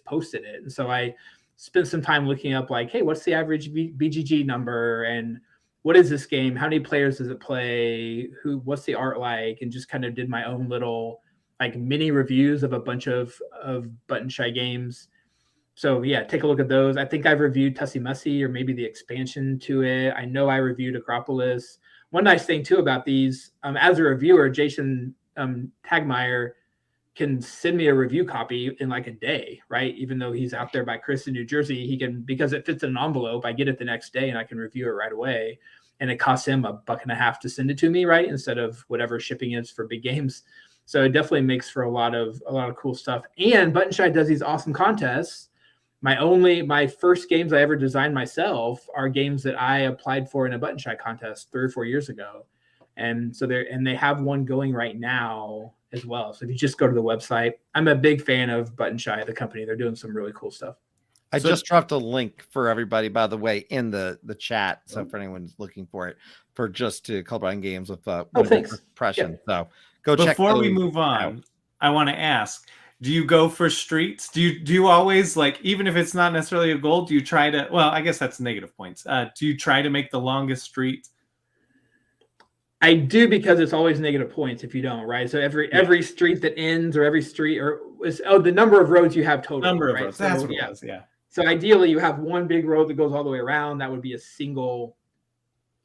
posted it. And so I spent some time looking up like, hey, what's the average BGG number? And what is this game? How many players does it play? What's the art like? And just kind of did my own little like mini reviews of a bunch of Button Shy games. So yeah, take a look at those. I think I've reviewed Tussie Mussy or maybe the expansion to it. I know I reviewed Acropolis. One nice thing too about these, as a reviewer, Jason Tagmeyer can send me a review copy in like a day, right? Even though he's out there by Chris in New Jersey, he can, because it fits in an envelope, I get it the next day and I can review it right away. And it costs him $1.50 to send it to me, right? Instead of whatever shipping is for big games. So it definitely makes for a lot of cool stuff. And Button Shy does these awesome contests. My first games I ever designed myself are games that I applied for in a Button Shy contest 3 or 4 years ago. And so they have one going right now as well. So if you just go to the website, I'm a big fan of Button Shy, the company. They're doing some really cool stuff. I just dropped a link for everybody, by the way, in the chat. So for anyone's looking for it, for just to Colorblind Games with thanks. Impression. Yeah. So go check. Before we move on, I want to ask, do you go for streets? Do you always, like, even if it's not necessarily a goal, do you try to, well, I guess that's negative points. Do you try to make the longest street? I do, because it's always negative points if you don't, right? So every street that ends, or every street, or the number of roads you have total. Number of right? roads. That's what it was, yeah. So ideally you have one big road that goes all the way around. That would be a single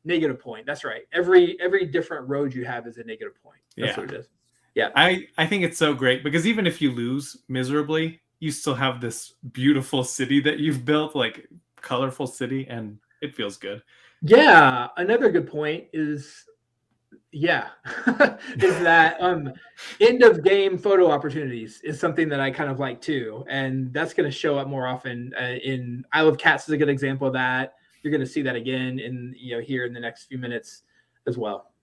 negative point. That's right. Every different road you have is a negative point. That's what it is. Yeah. I think it's so great because even if you lose miserably, you still have this beautiful city that you've built, like colorful city, and it feels good. Yeah. Another good point is is that end of game photo opportunities is something that I kind of like too. And that's going to show up more often in Isle of Cats is a good example of that. You're going to see that again in here in the next few minutes as well.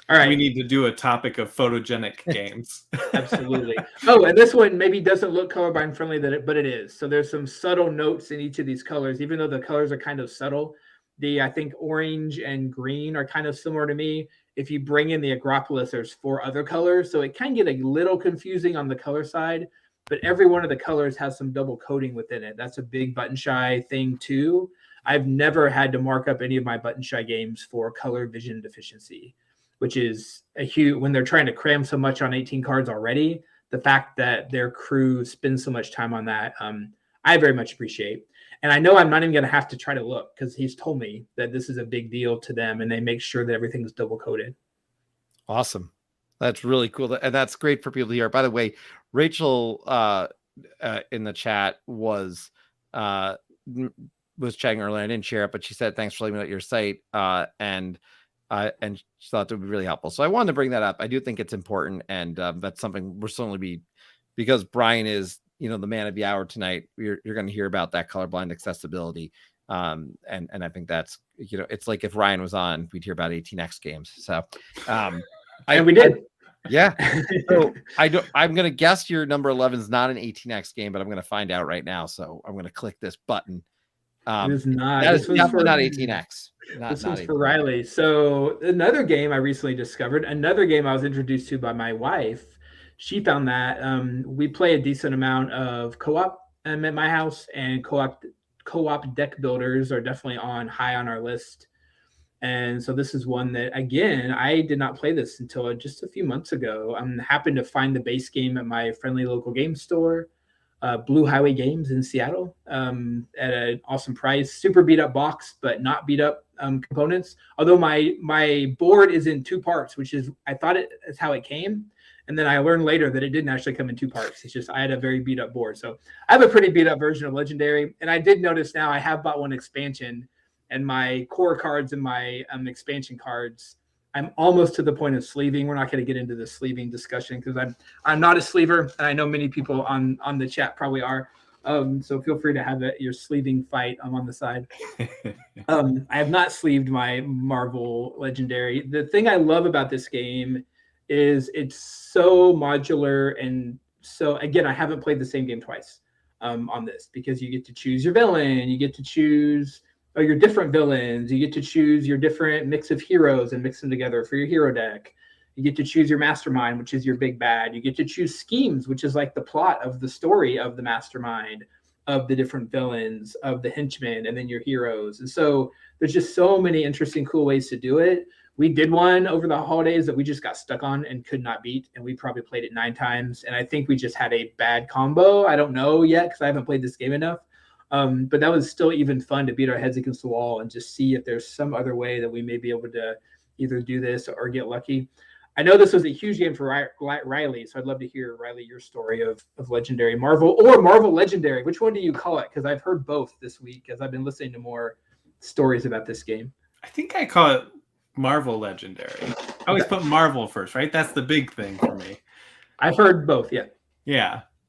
All right. We need to do a topic of photogenic games. Absolutely. Oh, and this one maybe doesn't look colorblind friendly, but it is. So there's some subtle notes in each of these colors, even though the colors are kind of subtle. I think orange and green are kind of similar to me. If you bring in the Acropolis, there's 4 other colors. So it can get a little confusing on the color side, but every one of the colors has some double coating within it. That's a big Button Shy thing too. I've never had to mark up any of my Button Shy games for color vision deficiency, which is a huge, when they're trying to cram so much on 18 cards already, the fact that their crew spends so much time on that, I very much appreciate. And I know I'm not even going to have to try to look because he's told me that this is a big deal to them and they make sure that everything is double coated. Awesome. That's really cool. And that's great for people to hear. By the way, Rachel in the chat was chatting earlier. I didn't share it, but she said, thanks for letting me know at your site. And she thought it would be really helpful. So I wanted to bring that up. I do think it's important. And that's something we're certainly because Brian is, the man of the hour tonight. You're going to hear about that colorblind accessibility. And I think that's, it's like if Ryan was on, we'd hear about 18X games. So, and we did. Yeah. So I'm going to guess your number 11 is not an 18X game, but I'm going to find out right now. So I'm going to click this button. It is not. That is definitely not 18X. This was for Riley. So another game I recently discovered, another game I was introduced to by my wife. She found that we play a decent amount of co-op at my house, and co-op deck builders are definitely high on our list. And so this is one that, again, I did not play this until just a few months ago. I happened to find the base game at my friendly local game store, Blue Highway Games in Seattle, at an awesome price. Super beat up box, but not beat up components. Although my board is in 2 parts, which is, I thought it's how it came. And then I learned later that it didn't actually come in 2 parts. It's just I had a very beat up board. So I have a pretty beat up version of Legendary. And I did notice now I have bought one expansion, and my core cards and my expansion cards, I'm almost to the point of sleeving. We're not going to get into the sleeving discussion because I'm not a sleever, and I know many people on the chat probably are. So feel free to have your sleeving fight. I'm on the side. I have not sleeved my Marvel Legendary. The thing I love about this game is it's so modular, and so again, I haven't played the same game twice on this, because you get to choose your villain, you get to choose your different villains, you get to choose your different mix of heroes and mix them together for your hero deck. You get to choose your mastermind, which is your big bad. You get to choose schemes, which is like the plot of the story of the mastermind, of the different villains, of the henchmen, and then your heroes. And so there's just so many interesting, cool ways to do it. We did one over the holidays that we just got stuck on and could not beat, and we probably played it 9 times. And I think we just had a bad combo. I don't know yet because I haven't played this game enough. But that was still even fun to beat our heads against the wall and just see if there's some other way that we may be able to either do this or get lucky. I know this was a huge game for Riley, so I'd love to hear, Riley, your story of Legendary Marvel, or Marvel Legendary. Which one do you call it? Because I've heard both this week as I've been listening to more stories about this game. I think I call it Marvel Legendary. I always put Marvel first, right? That's the big thing for me. I've heard both, yeah.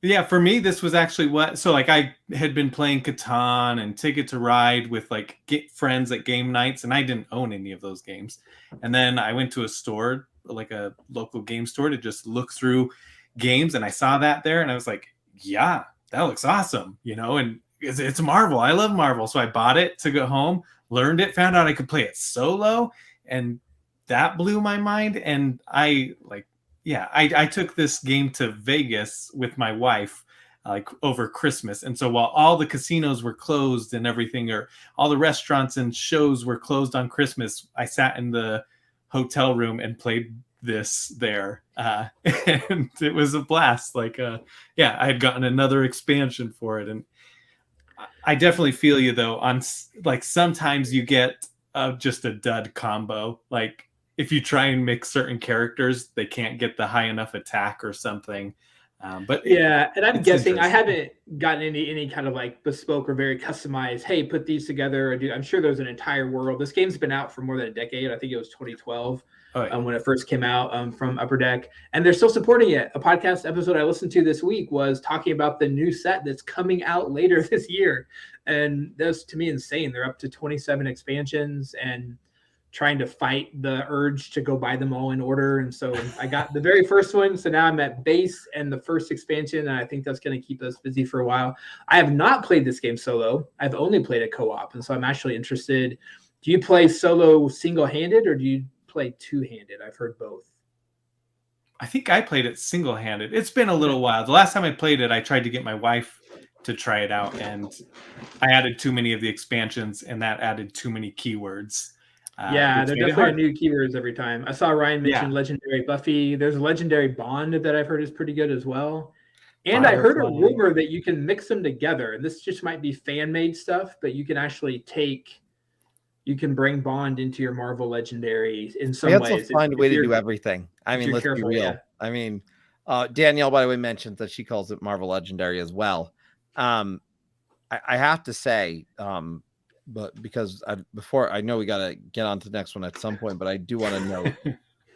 Yeah, for me, this was actually I had been playing Catan and Ticket to Ride with friends at game nights, and I didn't own any of those games. And then I went to a store, like a local game store, to just look through games, and I saw that there, and I was like, yeah, that looks awesome, and it's Marvel. I love Marvel. So I bought it, took it home, learned it, found out I could play it solo, and that blew my mind. And I took this game to Vegas with my wife over Christmas. And so while all the casinos were closed and everything, or all the restaurants and shows were closed on Christmas, I sat in the hotel room and played this there. And it was a blast. I had gotten another expansion for it. And I definitely feel you, though, on sometimes you get just a dud combo. If you try and mix certain characters, they can't get the high enough attack or something. And I'm guessing I haven't gotten any kind of bespoke or very customized, hey, put these together. I'm sure there's an entire world. This game's been out for more than a decade. I think it was 2012 when it first came out from Upper Deck. And they're still supporting it. A podcast episode I listened to this week was talking about the new set that's coming out later this year. And that's, to me, insane. They're up to 27 expansions and trying to fight the urge to go buy them all in order. And so I got the very first one. So now I'm at base and the first expansion. And I think that's going to keep us busy for a while. I have not played this game solo. I've only played it co-op. And so I'm actually interested. Do you play solo single-handed, or do you play two-handed? I've heard both. I think I played it single-handed. It's been a little while. The last time I played it, I tried to get my wife to try it out, and I added too many of the expansions, and that added too many keywords. There definitely are new keywords every time. I saw Ryan mention Legendary Buffy. There's a Legendary Bond that I've heard is pretty good as well. And I heard a rumor that you can mix them together. And this just might be fan-made stuff, but you can actually bring Bond into your Marvel Legendary in some ways. Let's find a way to do everything. I mean, let's be real. Yeah. I mean, Danielle, by the way, mentioned that she calls it Marvel Legendary as well. I have to say, but because before I know we got to get on to the next one at some point, but I do want to note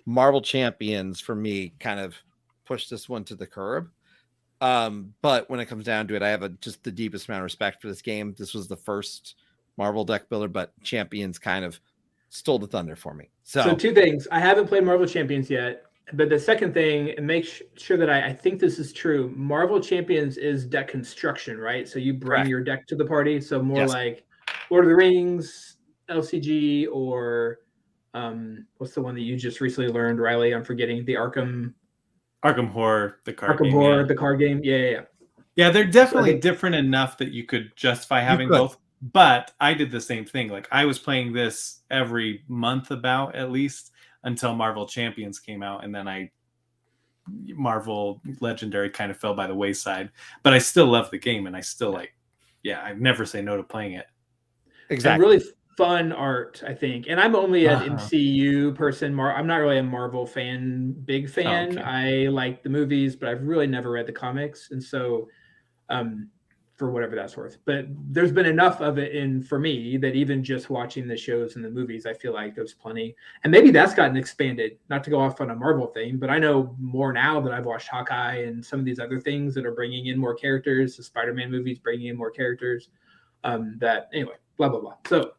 Marvel Champions for me kind of pushed this one to the curb. But when it comes down to it, I have just the deepest amount of respect for this game. This was the first Marvel deck builder, but Champions kind of stole the thunder for me. So 2 things. I haven't played Marvel Champions yet. But the second thing, and make sure that I think this is true, Marvel Champions is deck construction, right? So you bring your deck to the party. So more like Lord of the Rings, LCG, or what's the one that you just recently learned, Riley? I'm forgetting. The Arkham Horror, the card game. Arkham Horror, the card game. Yeah. Yeah, they're definitely different enough that you could justify having both. But I did the same thing. I was playing this every month about at least until Marvel Champions came out. And then Marvel Legendary kind of fell by the wayside. But I still love the game. And I still I never say no to playing it. Exactly. And really fun art, I think. And I'm only an Uh-huh. MCU person. I'm not really a Marvel big fan. Okay. I like the movies, but I've really never read the comics. And so, for whatever that's worth. But there's been enough of it in for me that even just watching the shows and the movies, I feel like there's plenty. And maybe that's gotten expanded, not to go off on a Marvel thing, but I know more now that I've watched Hawkeye and some of these other things that are bringing in more characters, the Spider-Man movies bringing in more characters. That anyway, blah, blah, blah. So,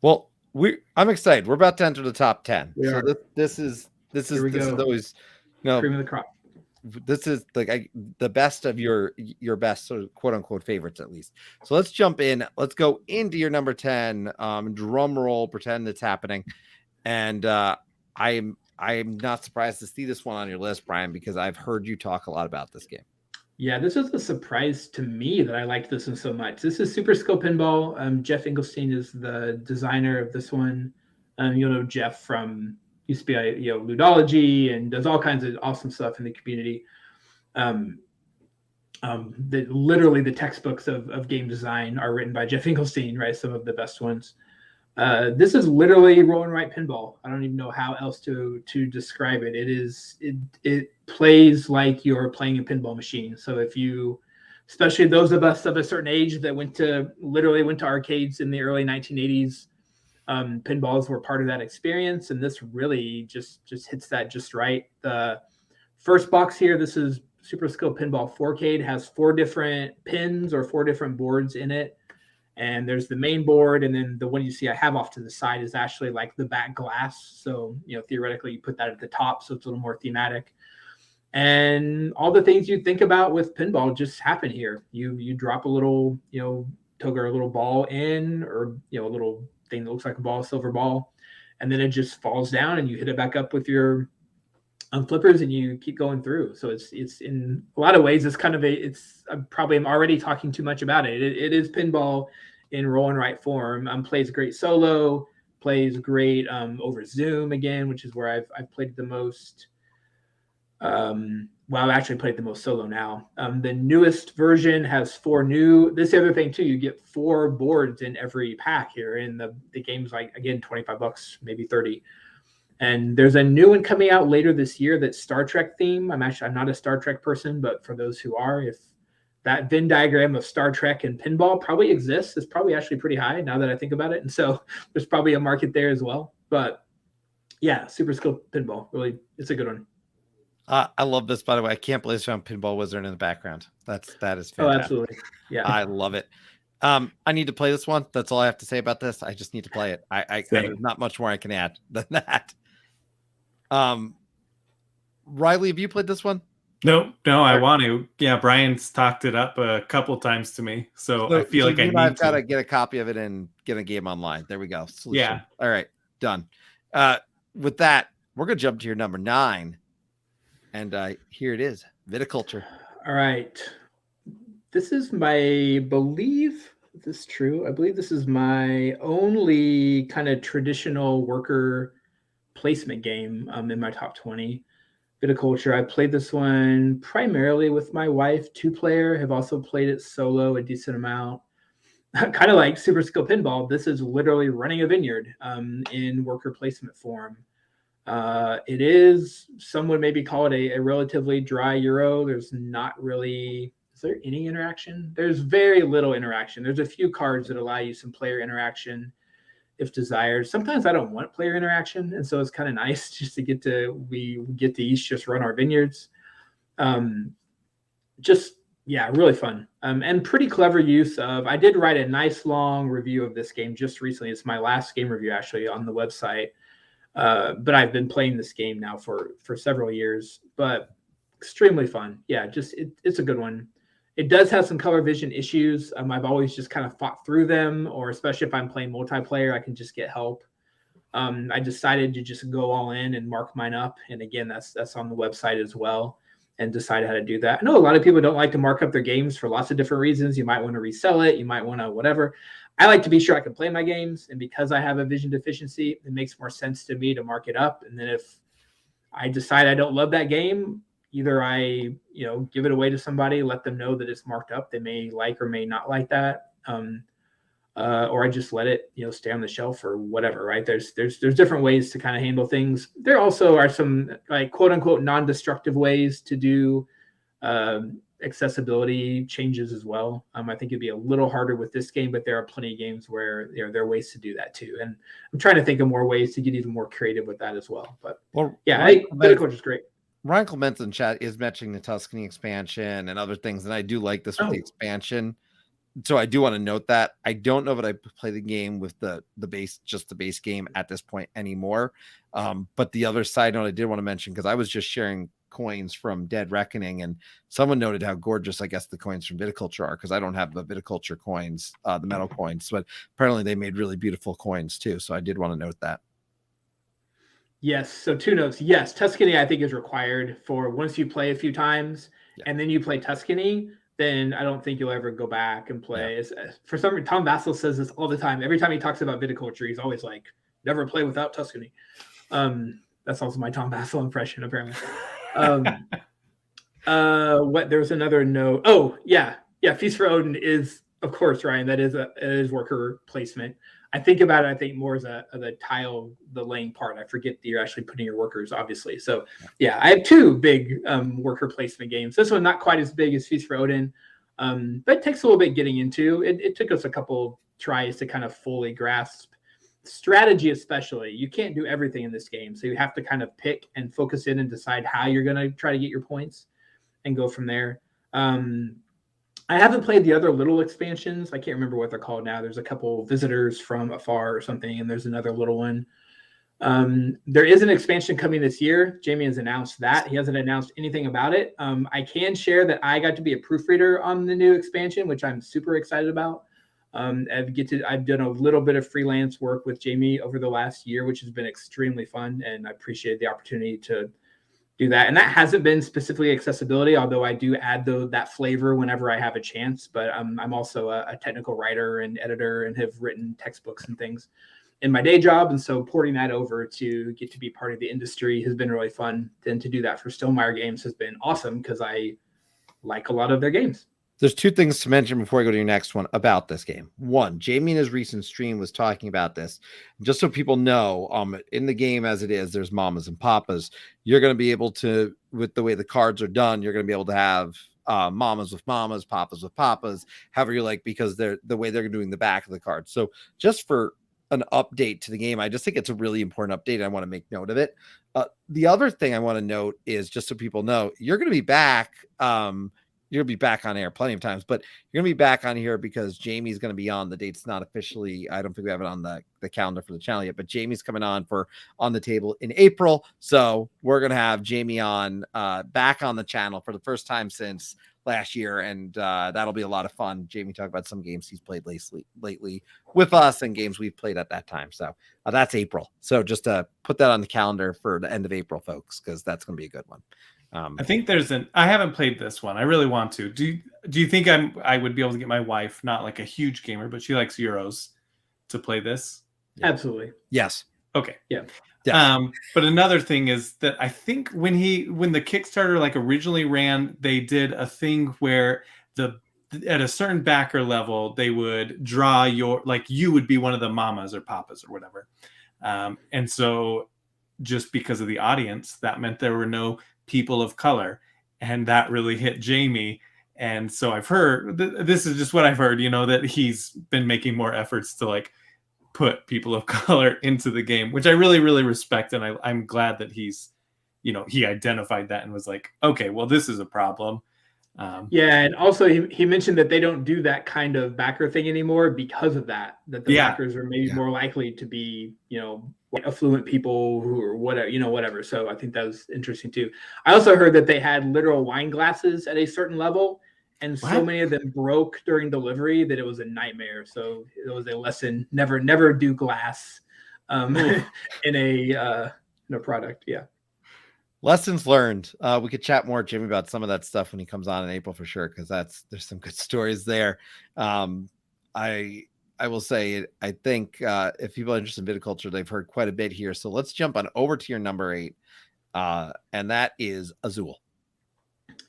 well, I'm excited. We're about to enter the top 10. We So are. this is Here we this is go. always, you know, Cream of the crop. this is like the best of your best sort of quote unquote favorites, at least. So let's jump in. Let's go into your number 10. Drum roll, pretend it's happening. And I'm not surprised to see this one on your list, Brian, because I've heard you talk a lot about this game. Yeah, this was a surprise to me that I liked this one so much. This is Super Skill Pinball. Jeff Engelstein is the designer of this one. You'll know Jeff from used to be Ludology and does all kinds of awesome stuff in the community. Literally the textbooks of game design are written by Jeff Engelstein, right? Some of the best ones. This is literally roll and write pinball. I don't even know how else to describe it. It plays like you're playing a pinball machine. So if you, especially those of us of a certain age that went to arcades in the early 1980s, pinballs were part of that experience, and this really just hits that just right. The first box here, this is Super Skill Pinball 4K, has 4 different pins or 4 different boards in it. And there's the main board, and then the one you see I have off to the side is actually like the back glass. So, theoretically you put that at the top, so it's a little more thematic. And all the things you think about with pinball just happen here. You drop a little, toga, a little ball in, or a little thing that looks like a ball, silver ball, and then it just falls down, and you hit it back up with your flippers, and you keep going through. So it's in a lot of ways, it's kind of I probably am already talking too much about it. It is pinball in roll and write form. Plays great solo, plays great over Zoom again, which is where I've played the most. I've actually played the most solo now. The newest version has 4 new. This other thing too, you get 4 boards in every pack here, and the game's like, again, $25, maybe 30. And there's a new one coming out later this year that's Star Trek theme. I'm not a Star Trek person, but for those who are, if that Venn diagram of Star Trek and pinball probably exists, it's probably actually pretty high now that I think about it. And so there's probably a market there as well. But yeah, Super Skill Pinball, really, it's a good one. I love this, by the way. I can't believe it's on Pinball Wizard in the background. That is fantastic. Oh, absolutely. Yeah. I love it. I need to play this one. That's all I have to say about this. I just need to play it. There's not much more I can add than that. Riley, have you played this one? No, I want to. Yeah, Brian's talked it up a couple times to me, so I feel like I've got to get a copy of it and get a game online. There we go. Solution. Yeah. All right, done. With that, we're gonna jump to your number 9, and here it is, Viticulture. All right, this is my believe. Is this true? I believe this is my only kind of traditional worker placement game in my top 20. Viticulture. I played this one primarily with my wife, 2-player. Have also played it solo a decent amount. Kind of like Super Skill Pinball. This is literally running a vineyard in worker placement form. It is, some would maybe call it a relatively dry Euro. There's not really, is there any interaction? There's very little interaction. There's a few cards that allow you some player interaction if desired. Sometimes I don't want player interaction, and so it's kind of nice just to get to each just run our vineyards. Really fun and pretty clever use of. I did write a nice long review of this game just recently. It's my last game review actually on the website, but I've been playing this game now for several years. But extremely fun. Yeah, just it's a good one. It does have some color vision issues. I've always just kind of fought through them, or especially if I'm playing multiplayer, I can just get help. I decided to just go all in and mark mine up. And again, that's on the website as well, and decide how to do that. I know a lot of people don't like to mark up their games for lots of different reasons. You might want to resell it. You might want to whatever. I like to be sure I can play my games. And because I have a vision deficiency, it makes more sense to me to mark it up. And then if I decide I don't love that game, either I, give it away to somebody, let them know that it's marked up. They may like or may not like that. or I just let it, stay on the shelf or whatever, right? There's different ways to kind of handle things. There also are some like quote unquote non-destructive ways to do accessibility changes as well. I think it'd be a little harder with this game, but there are plenty of games where there are ways to do that too. And I'm trying to think of more ways to get even more creative with that as well. But yeah, I think Viticulture is great. Ryan Clements in chat is mentioning the Tuscany expansion and other things, and I do like this with the expansion. So I do want to note that. I don't know that I play the game with the base, just the base game at this point anymore. But the other side note I did want to mention, because I was just sharing coins from Dead Reckoning, and someone noted how gorgeous I guess the coins from Viticulture are, because I don't have the Viticulture coins, the metal coins, but apparently they made really beautiful coins too. So I did want to note that. Yes. So 2 notes. Yes, Tuscany I think is required for once you play a few times and then you play Tuscany, then I don't think you'll ever go back and play. Yeah. For some reason, Tom Vassell says this all the time. Every time he talks about Viticulture, he's always like, never play without Tuscany. That's also my Tom Vassell impression, apparently. There was another note. Oh, yeah. Feast for Odin is, of course, Ryan, that is worker placement. I think about it, I think more as the tile, the laying part. I forget that you're actually putting your workers, obviously. So yeah, I have 2 big worker placement games. This one not quite as big as Feast for Odin, but it takes a little bit getting into. It took us a couple tries to kind of fully grasp strategy, especially. You can't do everything in this game, so you have to kind of pick and focus in and decide how you're going to try to get your points and go from there. I haven't played the other little expansions. I can't remember what they're called now. There's a couple Visitors from Afar or something, and there's another little one. There is an expansion coming this year. Jamie has announced that. He hasn't announced anything about it. I can share that I got to be a proofreader on the new expansion, which I'm super excited about. I've done a little bit of freelance work with Jamie over the last year, which has been extremely fun, and I appreciate the opportunity to do that. And that hasn't been specifically accessibility, although I do add that flavor whenever I have a chance. But I'm also a technical writer and editor and have written textbooks and things in my day job. And so porting that over to get to be part of the industry has been really fun. And to do that for Stonemaier Games has been awesome because I like a lot of their games. There's 2 things to mention before I go to your next one about this game. One, Jamie in his recent stream was talking about this. Just so people know, in the game as it is, there's mamas and papas. You're going to be able to, with the way the cards are done, you're going to be able to have mamas with mamas, papas with papas, however you like, because they're the way they're doing the back of the card. So just for an update to the game, I just think it's a really important update. I want to make note of it. The other thing I want to note is, just so people know, you're going to be back. You're going to be back on air plenty of times, but you're going to be back on here because Jamie's going to be on. The date's not officially, I don't think we have it on the calendar for the channel yet, but Jamie's coming on for On the Table in April. So we're going to have Jamie on back on the channel for the first time since last year. And that'll be a lot of fun. Jamie talked about some games he's played lately with us and games we've played at that time. So that's April. So just put that on the calendar for the end of April, folks, because that's going to be a good one. I think I haven't played this one. I really want to. Do you think I would be able to get my wife, not like a huge gamer, but she likes Euros, to play this? Yeah. Absolutely. Yes. Okay. Yeah. But another thing is that I think when the Kickstarter like originally ran, they did a thing where at a certain backer level, they would draw you would be one of the mamas or papas or whatever. And so just because of the audience, that meant there were no people of color, and that really hit Jamie. And so I've heard, this is just what I've heard, that he's been making more efforts to like put people of color into the game, which I really, really respect. And I'm glad that he's, he identified that and was like, okay, well, this is a problem. Yeah, and also he mentioned that they don't do that kind of backer thing anymore because of that the backers are maybe more likely to be, affluent people who are whatever. So I think that was interesting too. I also heard that they had literal wine glasses at a certain level, and so many of them broke during delivery that it was a nightmare. So it was a lesson: never do glass in a product. Yeah. Lessons learned. We could chat more, Jimmy, about some of that stuff when he comes on in April for sure, because there's some good stories there. I will say, I think if people are interested in viticulture, they've heard quite a bit here. So let's jump on over to your number 8, and that is Azul.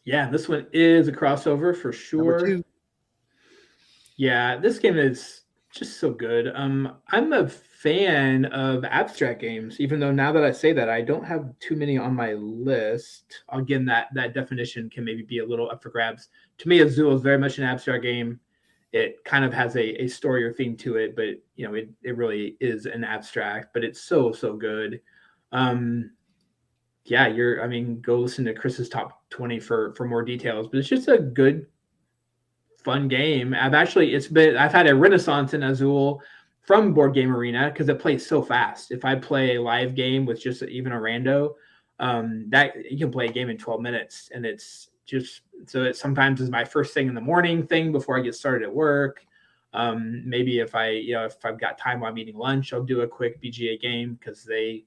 Yeah, this one is a crossover for sure. Number 2. Yeah, this game is just so good. I'm a fan of abstract games, even though now that I say that, I don't have too many on my list. Again, that definition can maybe be a little up for grabs. To me, Azul is very much an abstract game. It kind of has a story or theme to it, but it really is an abstract, but it's so good. Yeah, go listen to Chris's top 20 for more details, but it's just a good, fun game. I've had a renaissance in Azul from Board Game Arena because it plays so fast. If I play a live game with just even a rando, that you can play a game in 12 minutes, and it's just so it sometimes is my first thing in the morning thing before I get started at work. Maybe if I've got time while I'm eating lunch, I'll do a quick BGA game because they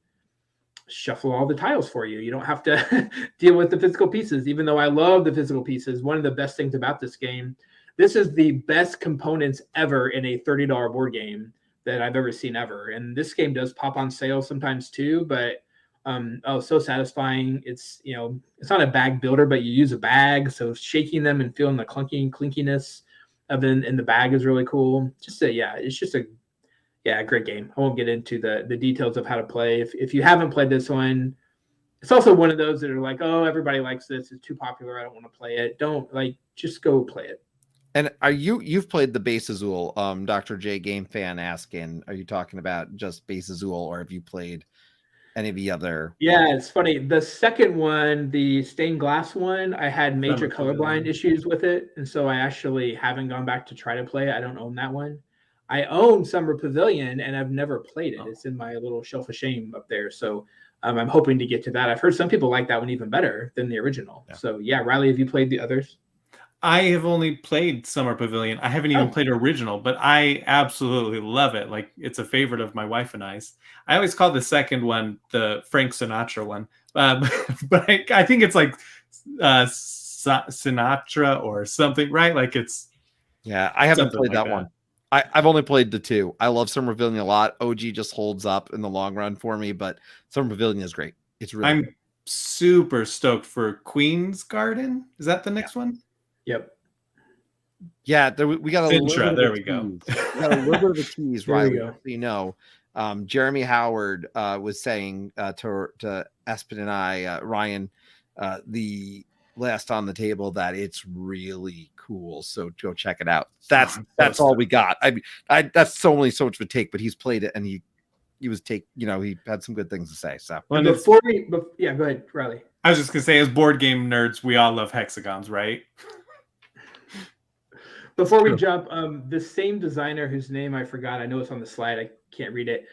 shuffle all the tiles for you. You don't have to deal with the physical pieces, even though I love the physical pieces. One of the best things about this game, this is the best components ever in a $30 board game that I've ever seen ever. And this game does pop on sale sometimes too, but so satisfying. It's it's not a bag builder, but you use a bag, so shaking them and feeling the clinkiness of it in the bag is really cool. It's just a great game. I won't get into the details of how to play. If you haven't played this one, it's also one of those that are like, oh, everybody likes this, it's too popular, I don't want to play it. Just go play it. And you've played the base Azul? Dr. J Game Fan asking, are you talking about just base Azul, or have you played any of the other? Yeah, it's funny. The second one, the stained glass one, I had major colorblind issues with it, and so I actually haven't gone back to try to play it. I don't own that one. I own Summer Pavilion, and I've never played it. It's in my little shelf of shame up there. So I'm hoping to get to that. I've heard some people like that one even better than the original. Yeah. So yeah, Riley, have you played the others? I have only played Summer Pavilion. I haven't even played original, but I absolutely love it. Like, it's a favorite of my wife and I's. I always call the second one the Frank Sinatra one, but I think it's like Sinatra or something, right? Like it's. Yeah, I haven't played that one. I've only played the two. I love Summer Pavilion a lot. OG just holds up in the long run for me, but Summer Pavilion is great. It's really great. Super stoked for Queen's Garden. Is that the next one? Yep. Yeah, we got a little bit. There we go. We got a little bit of a tease, right? Jeremy Howard was saying to Espen and I, Ryan, the last on the table, that it's really cool. So go check it out. That's all we got. That's only so much of a take, but he's played it and he had some good things to say. So go ahead, Riley. I was just gonna say, as board game nerds, we all love hexagons, right? Before we jump, the same designer whose name I forgot, I know it's on the slide, I can't read it.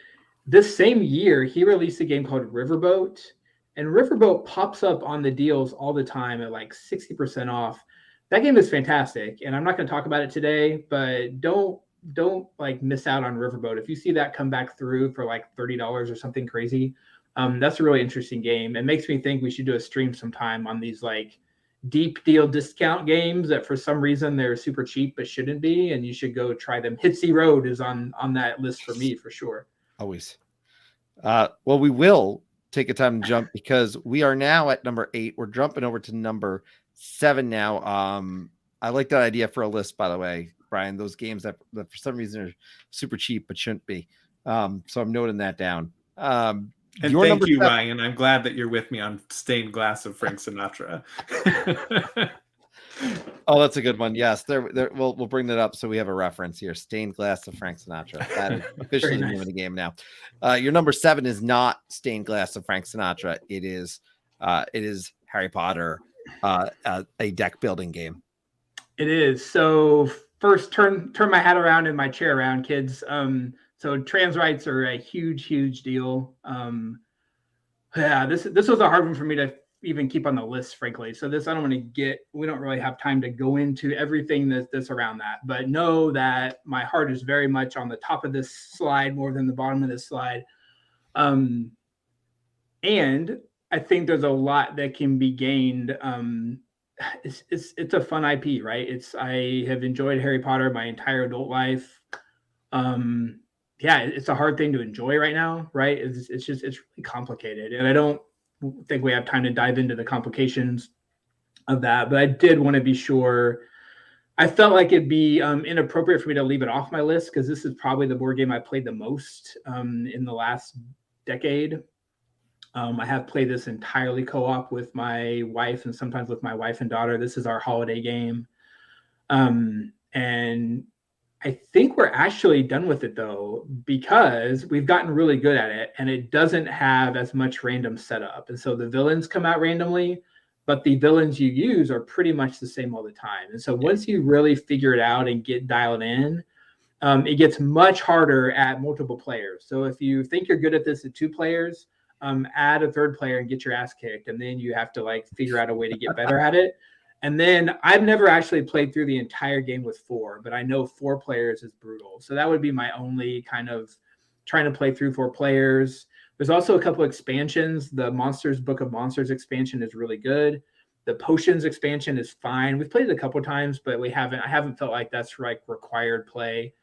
This same year, he released a game called Riverboat, and Riverboat pops up on the deals all the time at like 60% off. That game is fantastic, and I'm not going to talk about it today, but don't like miss out on Riverboat. If you see that come back through for like $30 or something crazy, that's a really interesting game. It makes me think we should do a stream sometime on these like deep deal discount games that for some reason they're super cheap but shouldn't be, and you should go try them. Hitsy Road is on that list for me for sure. Always. Well, we will take a time to jump because we are now at number 8. We're jumping over to number 7 now. I like that idea for a list, by the way, Brian. Those games that for some reason are super cheap but shouldn't be. So I'm noting that down. And thank you, Ryan. I'm glad that you're with me on Stained Glass of Frank Sinatra. Oh, that's a good one. Yes, we'll bring that up so we have a reference here. Stained Glass of Frank Sinatra. That is officially the name of the game now. Your number 7 is not Stained Glass of Frank Sinatra. It is Harry Potter, a deck building game. It is. So first, turn my hat around and my chair around, kids. So trans rights are a huge deal. This was a hard one for me to even keep on the list, frankly. So this, I don't want to we don't really have time to go into everything that's around that, but know that my heart is very much on the top of this slide more than the bottom of this slide. And I think there's a lot that can be gained. It's a fun IP, right? I have enjoyed Harry Potter my entire adult life. It's a hard thing to enjoy right now, right? It's really complicated, and I don't think we have time to dive into the complications of that. But I did want to be sure I felt like it'd be inappropriate for me to leave it off my list because this is probably the board game I played the most in the last decade. I have played this entirely co-op with my wife and sometimes with my wife and daughter. This is our holiday game. And I think we're actually done with it though, because we've gotten really good at it and it doesn't have as much random setup. And so the villains come out randomly, but the villains you use are pretty much the same all the time. And so once you really figure it out and get dialed in, it gets much harder at multiple players. So if you think you're good at this at 2 players, add a 3rd player and get your ass kicked. And then you have to like figure out a way to get better at it. And then I've never actually played through the entire game with 4, but I know 4 players is brutal. So that would be my only kind of trying to play through 4 players. There's also a couple expansions. The Monsters Book of Monsters expansion is really good. The Potions expansion is fine. We've played it a couple of times, but I haven't felt like that's like required play.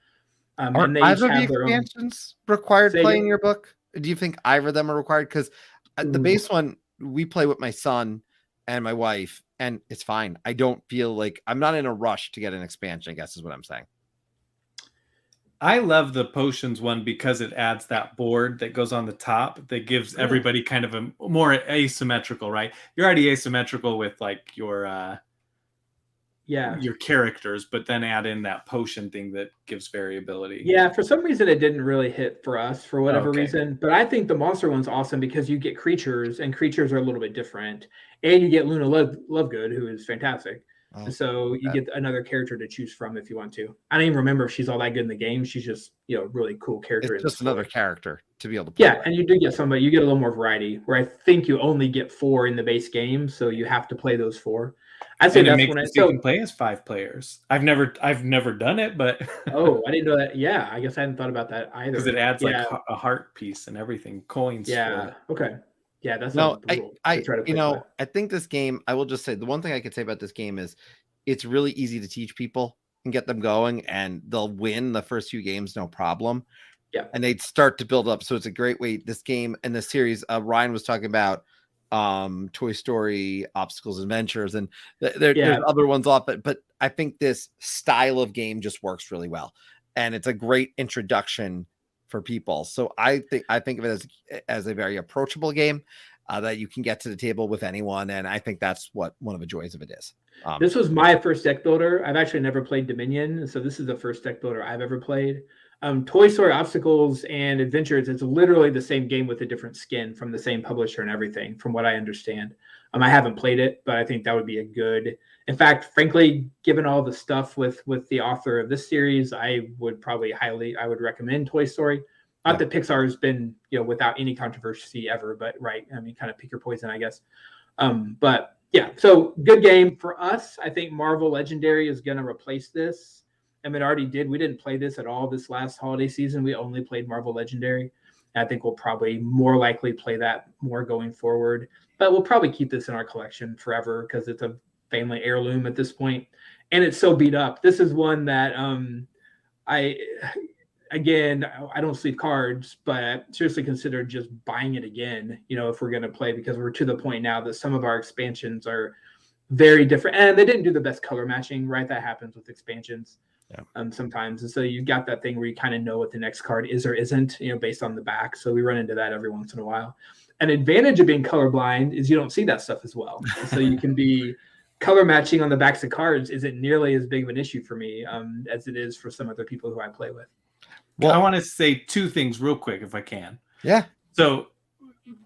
Are and they either each of the have their own. expansions required Say play again? in your book? Do you think either of them are required? Because the Ooh. base one we play with my son and my wife, and it's fine. I don't feel like I'm not in a rush to get an expansion, I guess is what I'm saying. I love the potions one because it adds that board that goes on the top that gives everybody kind of a more asymmetrical, right? You're already asymmetrical with like your characters, but then add in that potion thing that gives variability. Yeah, for some reason it didn't really hit for us for whatever reason. But I think the monster one's awesome because you get creatures, and creatures are a little bit different. And you get Luna Lovegood, who is fantastic. And so you get another character to choose from if you want to. I don't even remember if she's all that good in the game. She's just, really cool character. It's just another character to be able to play. Yeah, and you do get somebody, you get a little more variety, where I think you only get 4 in the base game, so you have to play those 4. I'd say that's when you can play as 5 players. I've never done it, but oh, I didn't know that. Yeah, I guess I hadn't thought about that either. Because it adds like a heart piece and everything, coins. Yeah. Okay. Yeah, that's I think this game, I will just say the one thing I could say about this game is it's really easy to teach people and get them going, and they'll win the first few games no problem. Yeah, and they'd start to build up. So it's a great way. This game and this series, Ryan was talking about Toy Story Obstacles Adventures, and there's other ones off it, but I think this style of game just works really well, and it's a great introduction for people. So I think of it as a very approachable game that you can get to the table with anyone, and I think that's what one of the joys of it is. This was my first deck builder. I've actually never played Dominion, so this is the first deck builder I've ever played. Toy Story Obstacles and Adventures, it's literally the same game with a different skin from the same publisher and everything, from what I understand. I haven't played it, but I think that would be a good. In fact, frankly, given all the stuff with the author of this series, I would recommend Toy Story. Not that Pixar has been, without any controversy ever, but right. I mean, kind of pick your poison, I guess. But yeah, so good game for us. I think Marvel Legendary is going to replace this. It already did. We didn't play this at all this last holiday season. We only played Marvel Legendary. I think we'll probably more likely play that more going forward. But we'll probably keep this in our collection forever because it's a family heirloom at this point. And it's so beat up. This is one that I don't sleeve cards, but I seriously consider just buying it again, if we're going to play, because we're to the point now that some of our expansions are very different. And they didn't do the best color matching, right? That happens with expansions. Sometimes. And so you got that thing where you kind of know what the next card is or isn't, based on the back. So we run into that every once in a while. An advantage of being colorblind is you don't see that stuff as well. So you can be color matching on the backs of cards isn't nearly as big of an issue for me as it is for some other people who I play with. Well, I want to say 2 things real quick, if I can. Yeah. So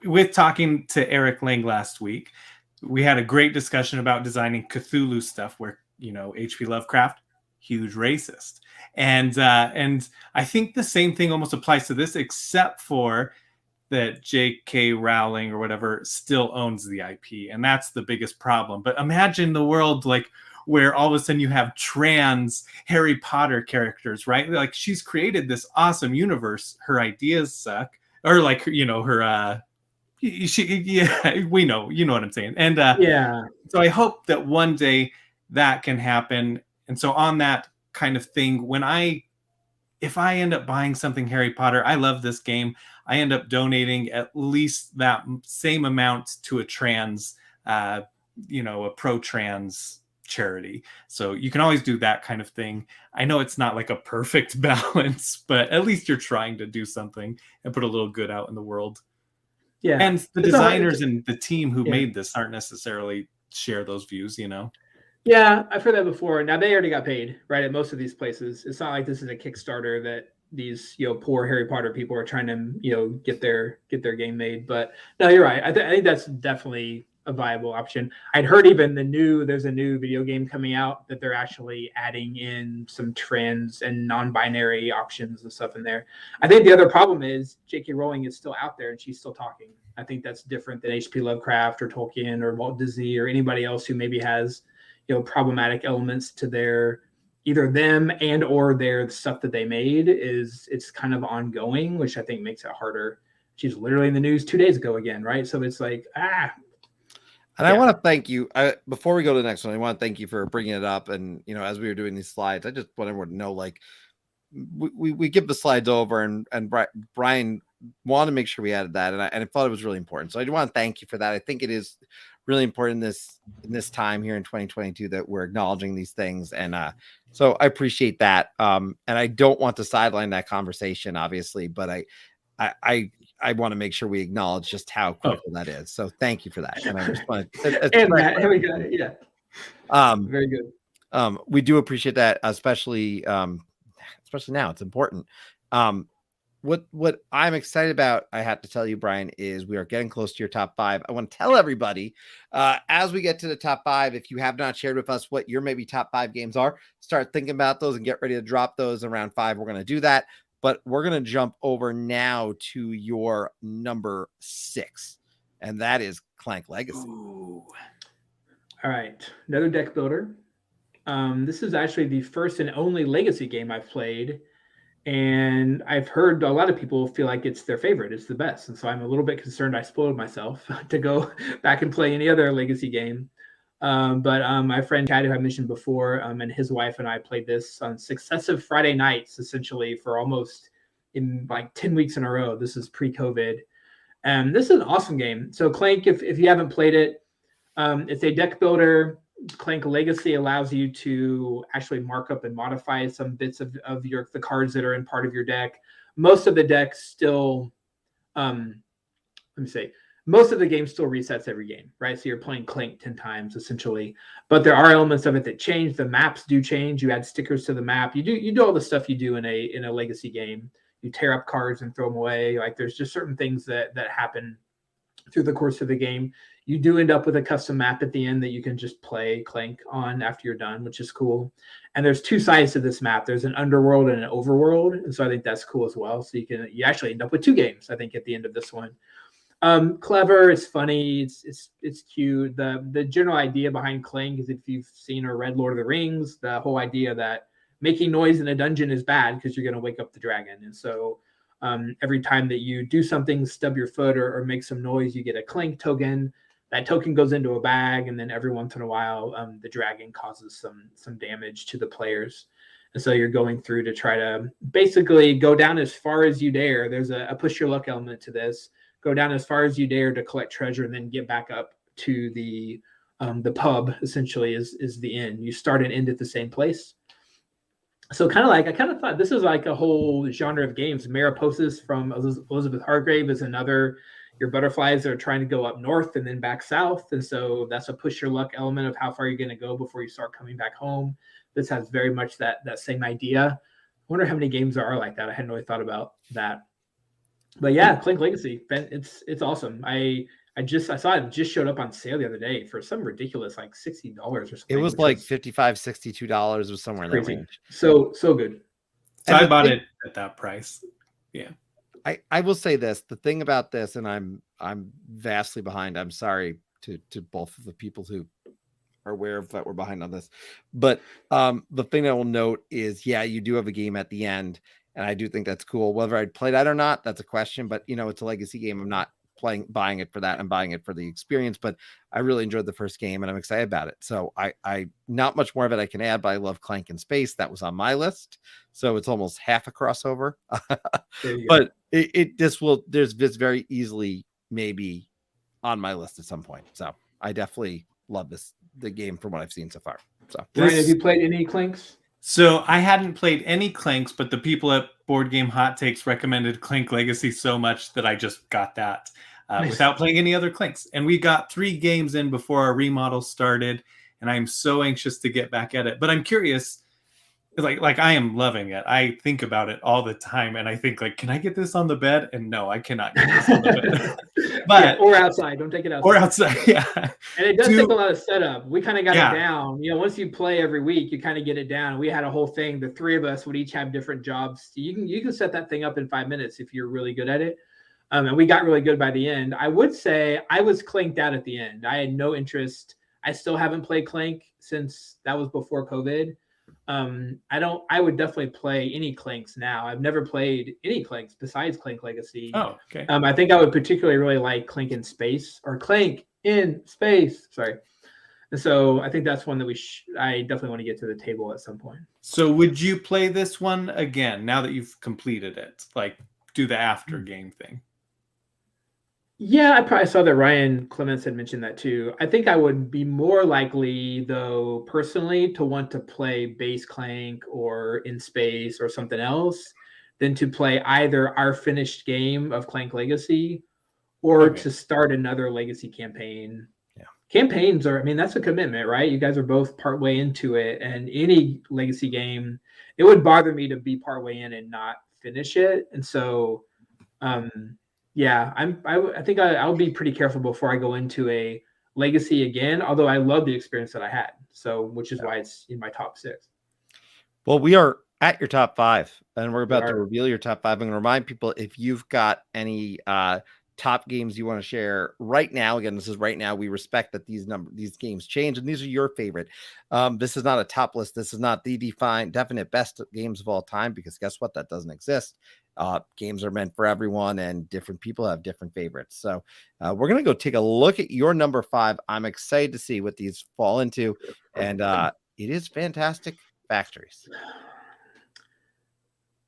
with talking to Eric Lang last week, we had a great discussion about designing Cthulhu stuff where, H.P. Lovecraft, huge racist. And I think the same thing almost applies to this, except for that J.K. Rowling or whatever still owns the IP. And that's the biggest problem. But imagine the world like where all of a sudden you have trans Harry Potter characters, right? Like she's created this awesome universe. Her ideas suck. Or like, we know, you know what I'm saying. And so I hope that one day that can happen. And so on that kind of thing, if I end up buying something Harry Potter, I love this game. I end up donating at least that same amount to a trans, a pro-trans charity. So you can always do that kind of thing. I know it's not like a perfect balance, but at least you're trying to do something and put a little good out in the world. Yeah. And the designers and the team who made this aren't necessarily share those views, you know? Yeah, I've heard that before. Now they already got paid, right? At most of these places. It's not like this is a Kickstarter that these, poor Harry Potter people are trying to, get their game made. But no, you're right. I think that's definitely a viable option. I'd heard even there's a new video game coming out that they're actually adding in some trans and non-binary options and stuff in there. I think the other problem is J.K. Rowling is still out there and she's still talking. I think that's different than H.P. Lovecraft or Tolkien or Walt Disney or anybody else who maybe has, problematic elements to their either them and or their stuff that they made. It's kind of ongoing, which I think makes it harder. She's literally in the news 2 days ago again, right? So it's like, And I want to thank you. Before we go to the next one, I want to thank you for bringing it up. And, as we were doing these slides, I just want everyone to know, like, we give the slides over and Brian wanted to make sure we added that. And I thought it was really important. So I do want to thank you for that. I think it is really important in this time here in 2022 that we're acknowledging these things. And so I appreciate that. And I don't want to sideline that conversation, obviously, but I want to make sure we acknowledge just how critical that is. So thank you for that. And I just want to, here we go. Yeah. Very good. We do appreciate that, especially now. It's important. What I'm excited about, I have to tell you, Brian, is we are getting close to your top 5. I want to tell everybody, as we get to the top 5, if you have not shared with us what your maybe top 5 games are, start thinking about those and get ready to drop those around 5. We're going to do that. But we're going to jump over now to your number 6, and that is Clank Legacy. Ooh. All right. Another deck builder. This is actually the first and only Legacy game I've played, and I've heard a lot of people feel like it's their favorite. It's the best. And so I'm a little bit concerned I spoiled myself to go back and play any other Legacy game. But my friend Chad, who I mentioned before, and his wife and I played this on successive Friday nights, essentially for almost in like 10 weeks in a row. This is pre-COVID. And this is an awesome game. So Clank, if you haven't played it, it's a deck builder. Clank Legacy allows you to actually mark up and modify some bits of the cards that are in part of your deck. Most of the deck still, most of the game still resets every game, right? So you're playing Clank 10 times essentially, but there are elements of it that change. The maps do change. You add stickers to the map. You do all the stuff you do in a Legacy game. You tear up cards and throw them away. Like there's just certain things that happen through the course of the game. You do end up with a custom map at the end that you can just play Clank on after you're done, which is cool. And there's 2 sides to this map. There's an underworld and an overworld. And so I think that's cool as well. So you actually end up with 2 games, I think, at the end of this one. Clever, it's funny, it's cute. The general idea behind Clank is, if you've seen or read Lord of the Rings, the whole idea that making noise in a dungeon is bad because you're going to wake up the dragon. And so every time that you do something, stub your foot or make some noise, you get a Clank token. That token goes into a bag, and then every once in a while, the dragon causes some damage to the players. And so you're going through to try to basically go down as far as you dare. There's a push your luck element to this. Go down as far as you dare to collect treasure, and then get back up to the pub. Essentially, is the inn. You start and end at the same place. So I kind of thought this is like a whole genre of games. Mariposas from Elizabeth Hargrave is another. Your butterflies are trying to go up north and then back south. And so that's a push your luck element of how far you're going to go before you start coming back home. This has very much that same idea. I wonder how many games there are like that. I hadn't really thought about that. But yeah, Clank Legacy, it's awesome. I saw it just showed up on sale the other day for some ridiculous like $60 or something. It was like $55, $62 was somewhere in that range. So good. So I bought it at that price. Yeah. I will say this, the thing about this, and I'm vastly behind. I'm sorry to both of the people who are aware of that we're behind on this. But the thing I will note is, yeah, you do have a game at the end, and I do think that's cool. Whether I'd play that or not, that's a question. But it's a Legacy game. I'm not buying it for that. I'm buying it for the experience. But I really enjoyed the first game, and I'm excited about it. So I not much more of it I can add, but I love Clank in Space. That was on my list, so it's almost half a crossover. But there's this very easily maybe on my list at some point. So I definitely love the game from what I've seen so far. So Brian, have you played any Clinks? So I hadn't played any Clinks, but the people at Board Game Hot Takes recommended Clink Legacy so much that I just got that Nice. without playing any other Clinks. And we got 3 games in before our remodel started, and I'm so anxious to get back at it. But I'm curious, like I am loving it. I think about it all the time, and I think, like, can I get this on the bed? And no, I cannot get this on the bed. But yeah, or outside. Don't take it outside. Or outside, yeah. And it does take a lot of setup. We kind of got Yeah. it down. You know, once you play every week, you kind of get it down. We had a whole thing. The 3 of us would each have different jobs. You can set that thing up in 5 minutes if you're really good at it. And we got really good by the end. I would say I was clinked out at the end. I had no interest. I still haven't played Clank since that was before COVID. I would definitely play any Clanks now. I've never played any Clanks besides Clank Legacy. Oh, okay. I think I would particularly really like Clank in Space or Clank in Space. Sorry. And so I think that's one that I definitely want to get to the table at some point. So would you play this one again now that you've completed it? Like, do the after game thing? Yeah, I probably saw that Ryan Clements had mentioned that too. I think I would be more likely, though, personally, to want to play Base Clank or In Space or something else than to play either our finished game of Clank Legacy or to start another Legacy campaign. Yeah. Campaigns are, I mean, that's a commitment, right? You guys are both partway into it, and any Legacy game, it would bother me to be partway in and not finish it. And so, yeah, I think I'll be pretty careful before I go into a Legacy again, although I love the experience that I had. So, which is why it's in my top 6. Well, we are at your top 5, and we're about to reveal your top 5. I'm going to remind people, if you've got any top games you want to share right now, again, this is right now. We respect that these games change, and these are your favorite. This is not a top list. This is not the definite best games of all time, because guess what? That doesn't exist. Games are meant for everyone, and different people have different favorites. So we're going to go take a look at your number 5. I'm excited to see what these fall into, and it is Fantastic Factories.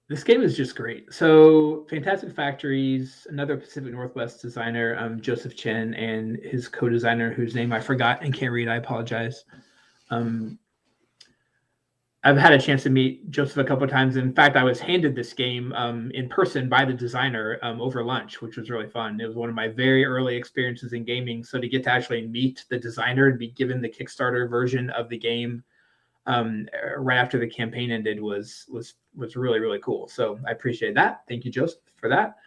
This game is just great. So Fantastic Factories, another Pacific Northwest designer, Joseph Chen, and his co-designer, whose name I forgot and can't read. I apologize. I've had a chance to meet Joseph a couple of times. In fact, I was handed this game in person by the designer over lunch, which was really fun. It was one of my very early experiences in gaming. So to get to actually meet the designer and be given the Kickstarter version of the game right after the campaign ended was really, really cool. So I appreciate that. Thank you, Joseph, for that.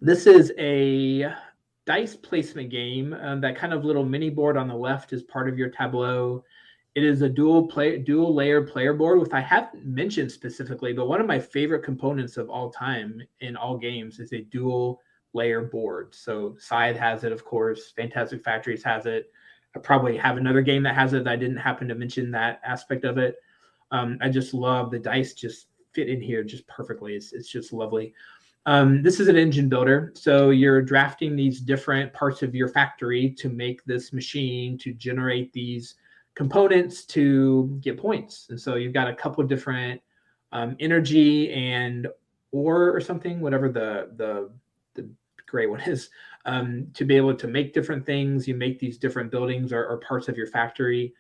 This is a dice placement game. That kind of little mini board on the left is part of your tableau. It is a dual layer player board, which I haven't mentioned specifically, but one of my favorite components of all time in all games is a dual layer board. So Scythe has it, of course. Fantastic Factories has it. I probably have another game that has it that I didn't happen to mention that aspect of it. I just love the dice just fit in here just perfectly. It's just lovely. This is an engine builder. So you're drafting these different parts of your factory to make this machine to generate these components to get points. And so you've got a couple of different energy and ore or something, whatever the gray one is, to be able to make different things. You make these different buildings or parts of your factory.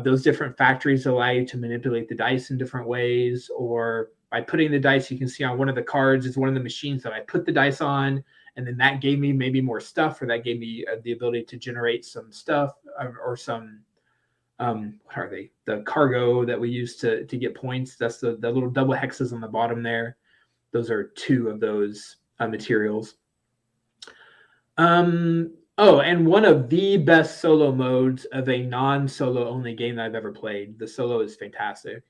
Those different factories allow you to manipulate the dice in different ways, or by putting the dice, you can see on one of the cards is one of the machines that I put the dice on, and then that gave me maybe more stuff, or that gave me the ability to generate some stuff or some what are they? The cargo that we use to get points. That's the little double hexes on the bottom there. Those are 2 of those materials. Oh, and one of the best solo modes of a non-solo only game that I've ever played. The solo is fantastic.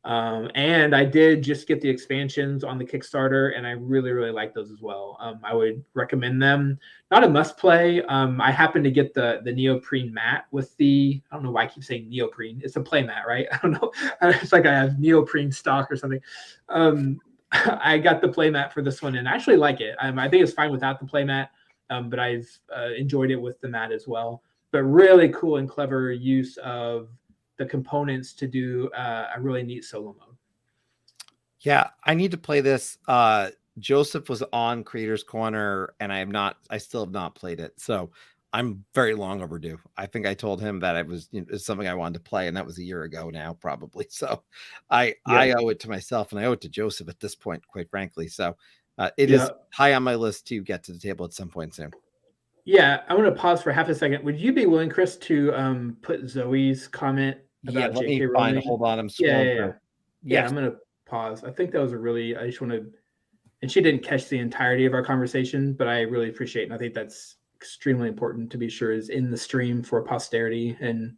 And I did just get the expansions on the Kickstarter, and I really, really like those as well. I would recommend them. Not a must play. I happened to get the neoprene mat with I don't know why I keep saying neoprene. It's a play mat, right? I don't know. It's like I have neoprene stock or something. I got the play mat for this one and I actually like it. I think it's fine without the play mat, but I've enjoyed it with the mat as well. But really cool and clever use of the components to do a really neat solo mode. Yeah, I need to play this. Joseph was on Creators Corner, and I still have not played it. So I'm very long overdue. I think I told him that it's something I wanted to play, and that was a year ago now, probably. So I owe it to myself, and I owe it to Joseph at this point, quite frankly. So it is high on my list to get to the table at some point soon. Yeah, I want to pause for half a second. Would you be willing, Chris, to put Zoe's comment about let J.K. me Rowling? hold on, I'm scrolling through. Yeah, I'm gonna pause. I think that was I just want to, and she didn't catch the entirety of our conversation, but I really appreciate it. And I think that's extremely important to be sure is in the stream for posterity. And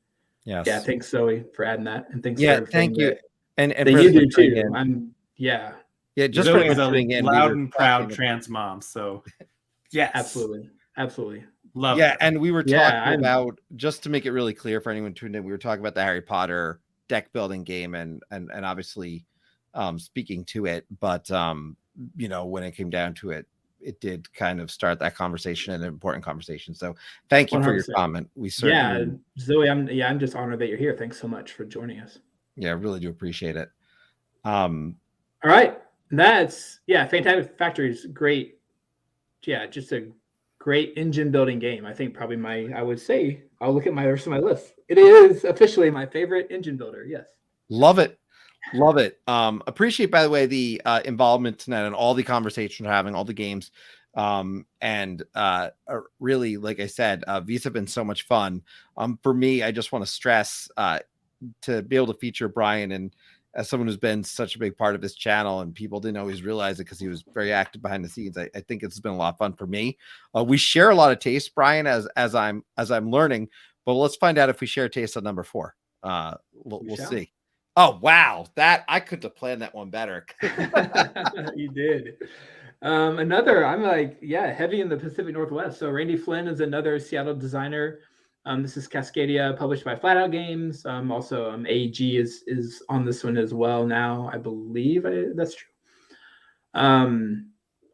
thanks Zoe for adding that, and thanks for everything thank you, and that you do too. Just Zoe is a loud and proud trans mom. So yes, absolutely. Love it. And we were talking about, just to make it really clear for anyone tuned in, we were talking about the Harry Potter deck building game and obviously speaking to it, but when it came down to it, it did kind of start that conversation, an important conversation. So thank you 100%. For your comment. We certainly Zoe, I'm just honored that you're here. Thanks so much for joining us. Yeah, I really do appreciate it. All right. That's Fantastic Factory is great. Yeah, just a great engine building game. I think probably I'll look at my rest of my list. It is officially my favorite engine builder. Yes. Love it. Appreciate, by the way, the involvement tonight and all the conversation we're having, all the games. And really, like I said, these have been so much fun. For me, I just want to stress to be able to feature Brian, and as someone who's been such a big part of this channel, and people didn't always realize it because he was very active behind the scenes. I think it's been a lot of fun for me. We share a lot of taste, Brian, as I'm learning, but let's find out if we share taste on number 4. We'll see. Oh, wow. That I couldn't have planned that one better. You did. Another, I'm heavy in the Pacific Northwest. So Randy Flynn is another Seattle designer. This is Cascadia, published by Flatout Games. Also, AEG is on this one as well now, I believe. That's true.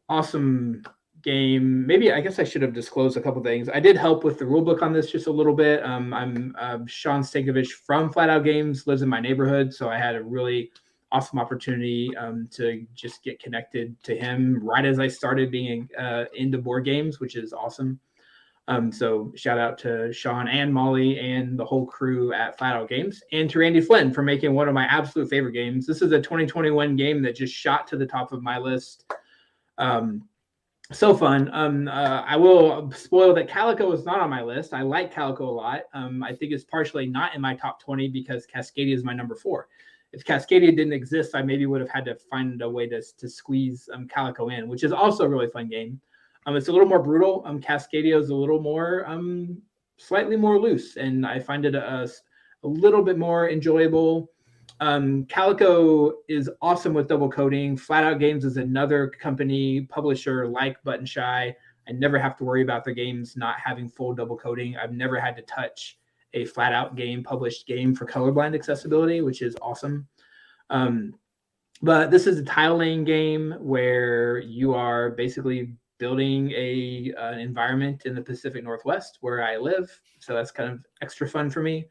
Awesome game. Maybe I guess I should have disclosed a couple things. I did help with the rulebook on this just a little bit. I'm Sean Stankovich from Flatout Games, lives in my neighborhood, so I had a really awesome opportunity to just get connected to him right as I started being into board games, which is awesome. So shout out to Sean and Molly and the whole crew at Flatout Games, and to Randy Flynn for making one of my absolute favorite games. This is a 2021 game that just shot to the top of my list. So fun. I will spoil that Calico is not on my list. I like Calico a lot. I think it's partially not in my top 20 because Cascadia is my number 4. If Cascadia didn't exist, I maybe would have had to find a way to squeeze Calico in, which is also a really fun game. It's a little more brutal. Cascadia is a little more, slightly more loose, and I find it a little bit more enjoyable. Calico is awesome with double coding. Flatout Games is another company, publisher like Button Shy. I never have to worry about their games not having full double coding. I've never had to touch a Flatout game, published game for colorblind accessibility, which is awesome. But this is a tile laying game where you are basically building an environment in the Pacific Northwest where I live. So that's kind of extra fun for me.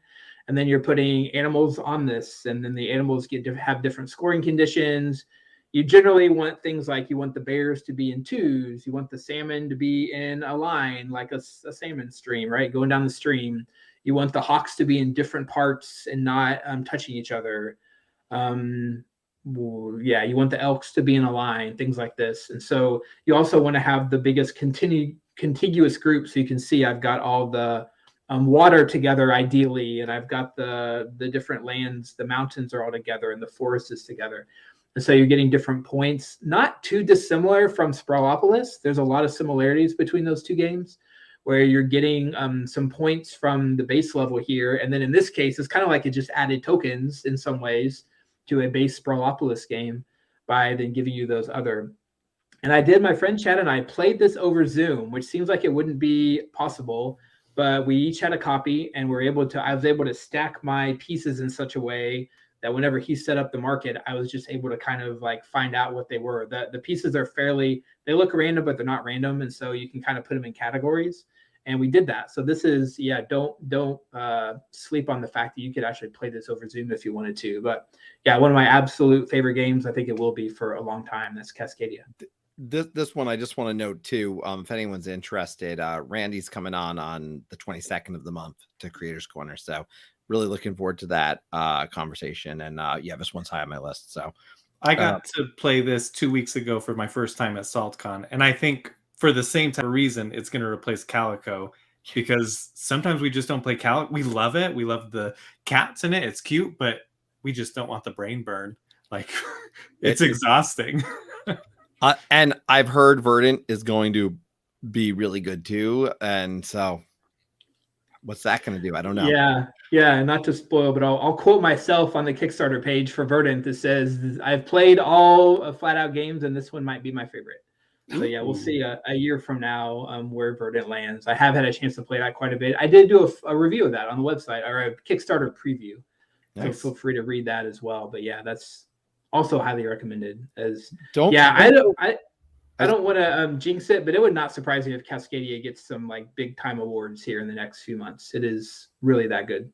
And then you're putting animals on this, and then the animals get to have different scoring conditions. You generally want things like you want the bears to be in 2s. You want the salmon to be in a line, like a salmon stream, right? Going down the stream. You want the hawks to be in different parts and not touching each other. You want the elks to be in a line, things like this. And so you also want to have the biggest contiguous group. So you can see I've got all the water together ideally, and I've got the different lands, the mountains are all together and the forest is together. And so you're getting different points, not too dissimilar from Sprawlopolis. There's a lot of similarities between those two games where you're getting some points from the base level here. And then in this case, it's kind of like it just added tokens in some ways to a base Sprawlopolis game by then giving you those other. And I did, my friend Chad and I played this over Zoom, which seems like it wouldn't be possible, but we each had a copy and I was able to stack my pieces in such a way that whenever he set up the market, I was just able to kind of like find out what they were. The pieces are they look random, but they're not random. And so you can kind of put them in categories. And we did that. So this is, don't sleep on the fact that you could actually play this over Zoom if you wanted to. But yeah, one of my absolute favorite games, I think it will be for a long time. That's Cascadia. this one I just want to note too. If anyone's interested, Randy's coming on the 22nd of the month to Creators Corner. So really looking forward to that conversation. And yeah, this one's high on my list. So I got to play this 2 weeks ago for my first time at SaltCon, and I think for the same type of reason, it's going to replace Calico, because sometimes we just don't play Calico. We love it. We love the cats in it. It's cute, but we just don't want the brain burn. Like, it's exhausting. And I've heard Verdant is going to be really good too. And so what's that going to do? I don't know. Yeah. Not to spoil, but I'll quote myself on the Kickstarter page for Verdant that says, "I've played all of Flat Out games, and this one might be my favorite." So yeah, we'll see a year from now where Verdant lands. I have had a chance to play that quite a bit. I did do a review of that on the website, or a Kickstarter preview. Nice. So feel free to read that as well. But yeah, that's also highly recommended. I don't want to jinx it, but it would not surprise me if Cascadia gets some like big time awards here in the next few months. It is really that good.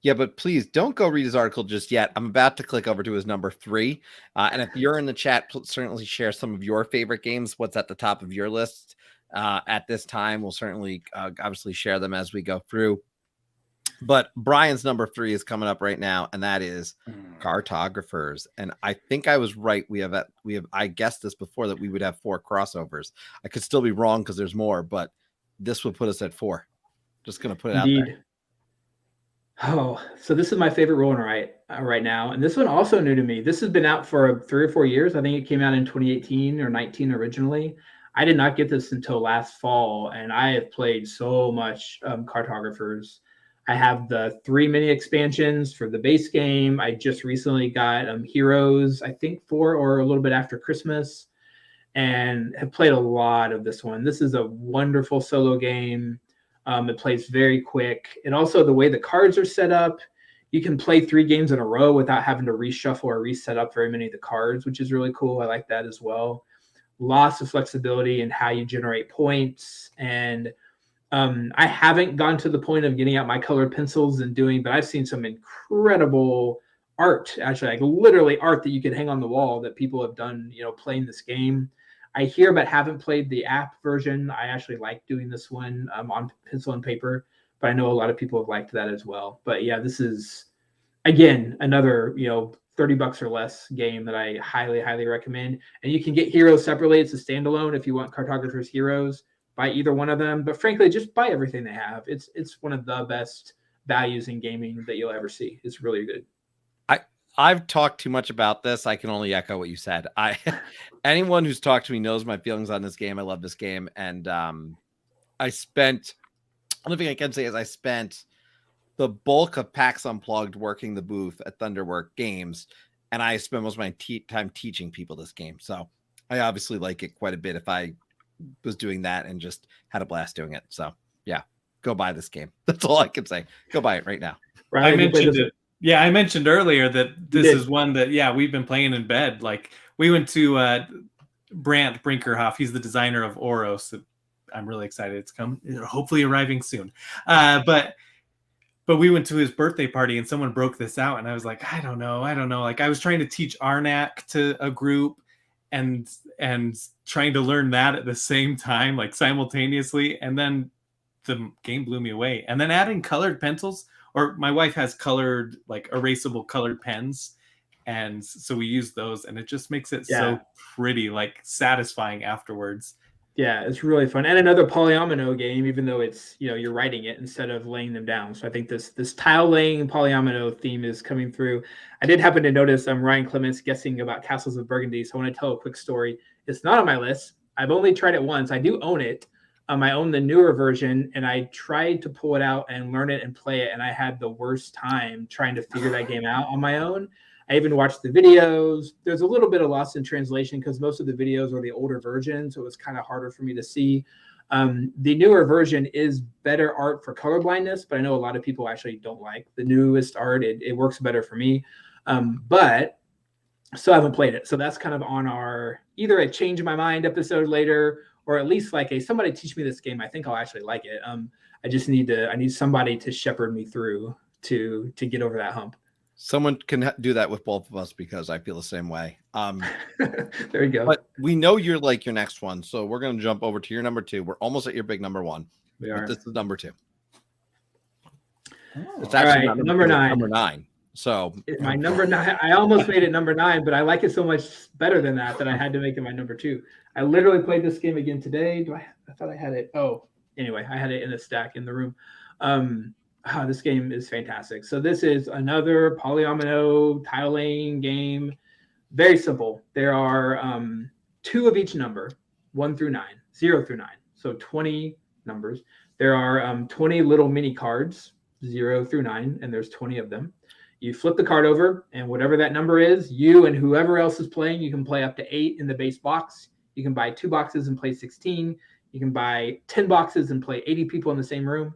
Yeah, but please don't go read his article just yet. I'm about to click over to his number 3. And if you're in the chat, certainly share some of your favorite games. What's at the top of your list at this time? We'll certainly obviously share them as we go through. But Brian's number 3 is coming up right now, and that is Cartographers. And I think I was right. I guessed this before that we would have 4 crossovers. I could still be wrong because there's more, but this would put us at 4. Just going to put it out there. Oh, so this is my favorite roll right now. And this one also new to me. This has been out for 3 or 4 years. I think it came out in 2018 or 19 originally. I did not get this until last fall, and I have played so much Cartographers. I have the 3 mini expansions for the base game. I just recently got Heroes, I think 4 or a little bit after Christmas, and have played a lot of this one. This is a wonderful solo game. It plays very quick. And also the way the cards are set up, you can play 3 games in a row without having to reshuffle or reset up very many of the cards, which is really cool. I like that as well. Lots of flexibility in how you generate points. And I haven't gone to the point of getting out my colored pencils and doing, but I've seen some incredible art, actually, like literally art that you could hang on the wall that people have done, playing this game. I hear, but haven't played the app version. I actually like doing this one on pencil and paper, but I know a lot of people have liked that as well. But yeah, this is, again, another, $30 or less game that I highly, highly recommend. And you can get Heroes separately. It's a standalone if you want Cartographers Heroes. Buy either one of them. But frankly, just buy everything they have. It's one of the best values in gaming that you'll ever see. It's really good. I've talked too much about this. I can only echo what you said. Anyone who's talked to me knows my feelings on this game. I love this game. And I spent the bulk of PAX Unplugged working the booth at Thunderwork Games. And I spent most of my time teaching people this game. So I obviously like it quite a bit if I was doing that and just had a blast doing it. So yeah, go buy this game. That's all I can say. Go buy it right now. I mentioned it. Yeah, I mentioned earlier that this is one that, we've been playing in bed. Like, we went to Brant Brinkerhoff. He's the designer of Oros. I'm really excited. It's hopefully arriving soon. But we went to his birthday party and someone broke this out. And I was like, I don't know. Like, I was trying to teach Arnak to a group and trying to learn that at the same time, like simultaneously. And then the game blew me away. And then adding colored pencils, or my wife has colored, like erasable colored pens. And so we use those, and it just makes it so pretty, like satisfying afterwards. Yeah, it's really fun. And another polyomino game, even though it's, you're writing it instead of laying them down. So I think this tile laying polyomino theme is coming through. I did happen to notice Ryan Clements guessing about Castles of Burgundy. So I want to tell a quick story. It's not on my list. I've only tried it once. I do own it. I own the newer version, and I tried to pull it out and learn it and play it, and I had the worst time trying to figure that game out on my own. I even watched the videos. There's a little bit of loss in translation because most of the videos are the older version, so it was kind of harder for me to see. The newer version is better art for colorblindness, but I know a lot of people actually don't like the newest art. It works better for me, but still haven't played it. So that's kind of on our either a change my mind episode later, or at least like somebody teach me this game. I think I'll actually like it. I just need somebody to shepherd me through to get over that hump. Someone can do that with both of us because I feel the same way. There you go. But we know you're like your next one, so we're going to jump over to your number 2. We're almost at your big number 1. We but are. this is number 2. It's All actually right, not number 9. Number 9. So my number 9. I almost made it number 9, but I like it so much better than that I had to make it my number 2. I literally played this game again today. I thought I had it. Oh, anyway, I had it in a stack in the room. This game is fantastic. So this is another polyomino tile-laying game. Very simple. There are 2 of each number, 1 through 9, 0 through 9. So 20 numbers. There are 20 little mini cards, 0 through 9, and there's 20 of them. You flip the card over, and whatever that number is, you and whoever else is playing, you can play up to 8 in the base box. You can buy 2 boxes and play 16. You can buy 10 boxes and play 80 people in the same room.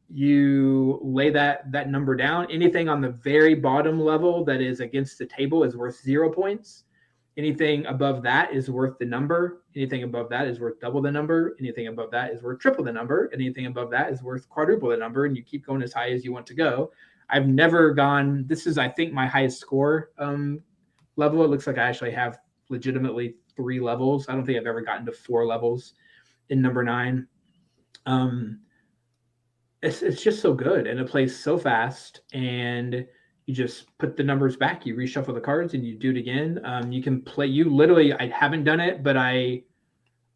You lay that number down. Anything on the very bottom level that is against the table is worth 0 points. Anything above that is worth the number. Anything above that is worth double the number. Anything above that is worth triple the number. Anything above that is worth quadruple the number. And you keep going as high as you want to go. I've never gone. This is, I think, my highest score level. It looks like I actually have legitimately 3 levels. I don't think I've ever gotten to 4 levels in number 9. It's just so good, and it plays so fast, and you just put the numbers back, you reshuffle the cards, and you do it again. You can play, I haven't done it, but the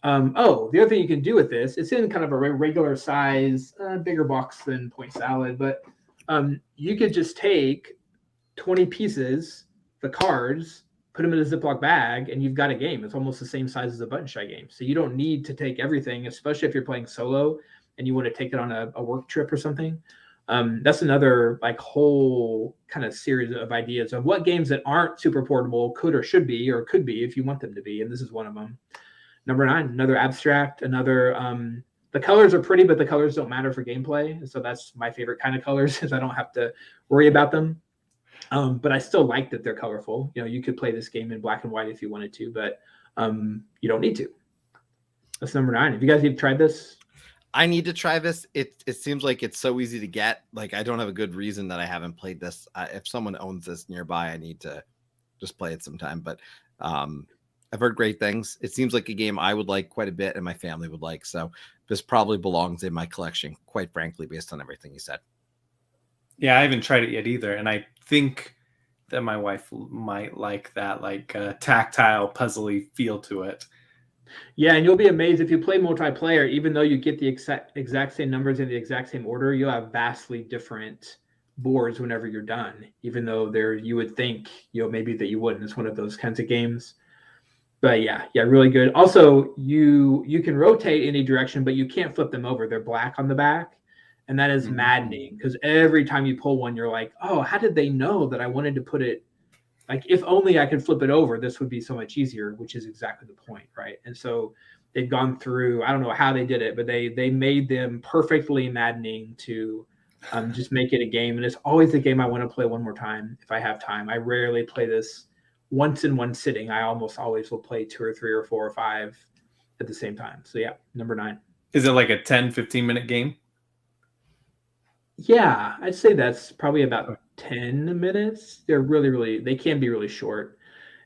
other thing you can do with this, it's in kind of a regular size, bigger box than Point Salad, but you could just take 20 pieces, the cards, put them in a Ziploc bag, and you've got a game. It's almost the same size as a button shy game. So you don't need to take everything, especially if you're playing solo and you want to take it on a work trip or something. That's another whole kind of series of ideas of what games that aren't super portable could or should be, or could be if you want them to be. And this is one of them. Number 9, another abstract, another, the colors are pretty, but the colors don't matter for gameplay. And so that's my favorite kind of colors, is I don't have to worry about them. But I still like that they're colorful. You could play this game in black and white if you wanted to, but you don't need to. That's number 9. Have you guys even tried this? I need to try this. It seems like it's so easy to get. I don't have a good reason that I haven't played this. If someone owns this nearby, I need to just play it sometime. But I've heard great things. It seems like a game I would like quite a bit and my family would like. So this probably belongs in my collection, quite frankly, based on everything you said. Yeah, I haven't tried it yet either. And I think that my wife might like that, tactile, puzzly feel to it. Yeah, and you'll be amazed if you play multiplayer, even though you get the exact same numbers in the exact same order, you'll have vastly different boards whenever you're done, even though you would think, maybe that you wouldn't. It's one of those kinds of games. But yeah, really good. Also, you can rotate any direction, but you can't flip them over. They're black on the back. And that is maddening, because every time you pull one, you're like, oh, how did they know that I wanted to put it? If only I could flip it over, this would be so much easier, which is exactly the point, right? And so they've gone through, I don't know how they did it, but they made them perfectly maddening to just make it a game. And it's always a game I want to play one more time if I have time. I rarely play this once in one sitting. I almost always will play 2 or 3 or 4 or 5 at the same time. So yeah, number 9. Is it like a 10, 15-minute game? Yeah, I'd say that's probably about 10 minutes. They're they can be really short.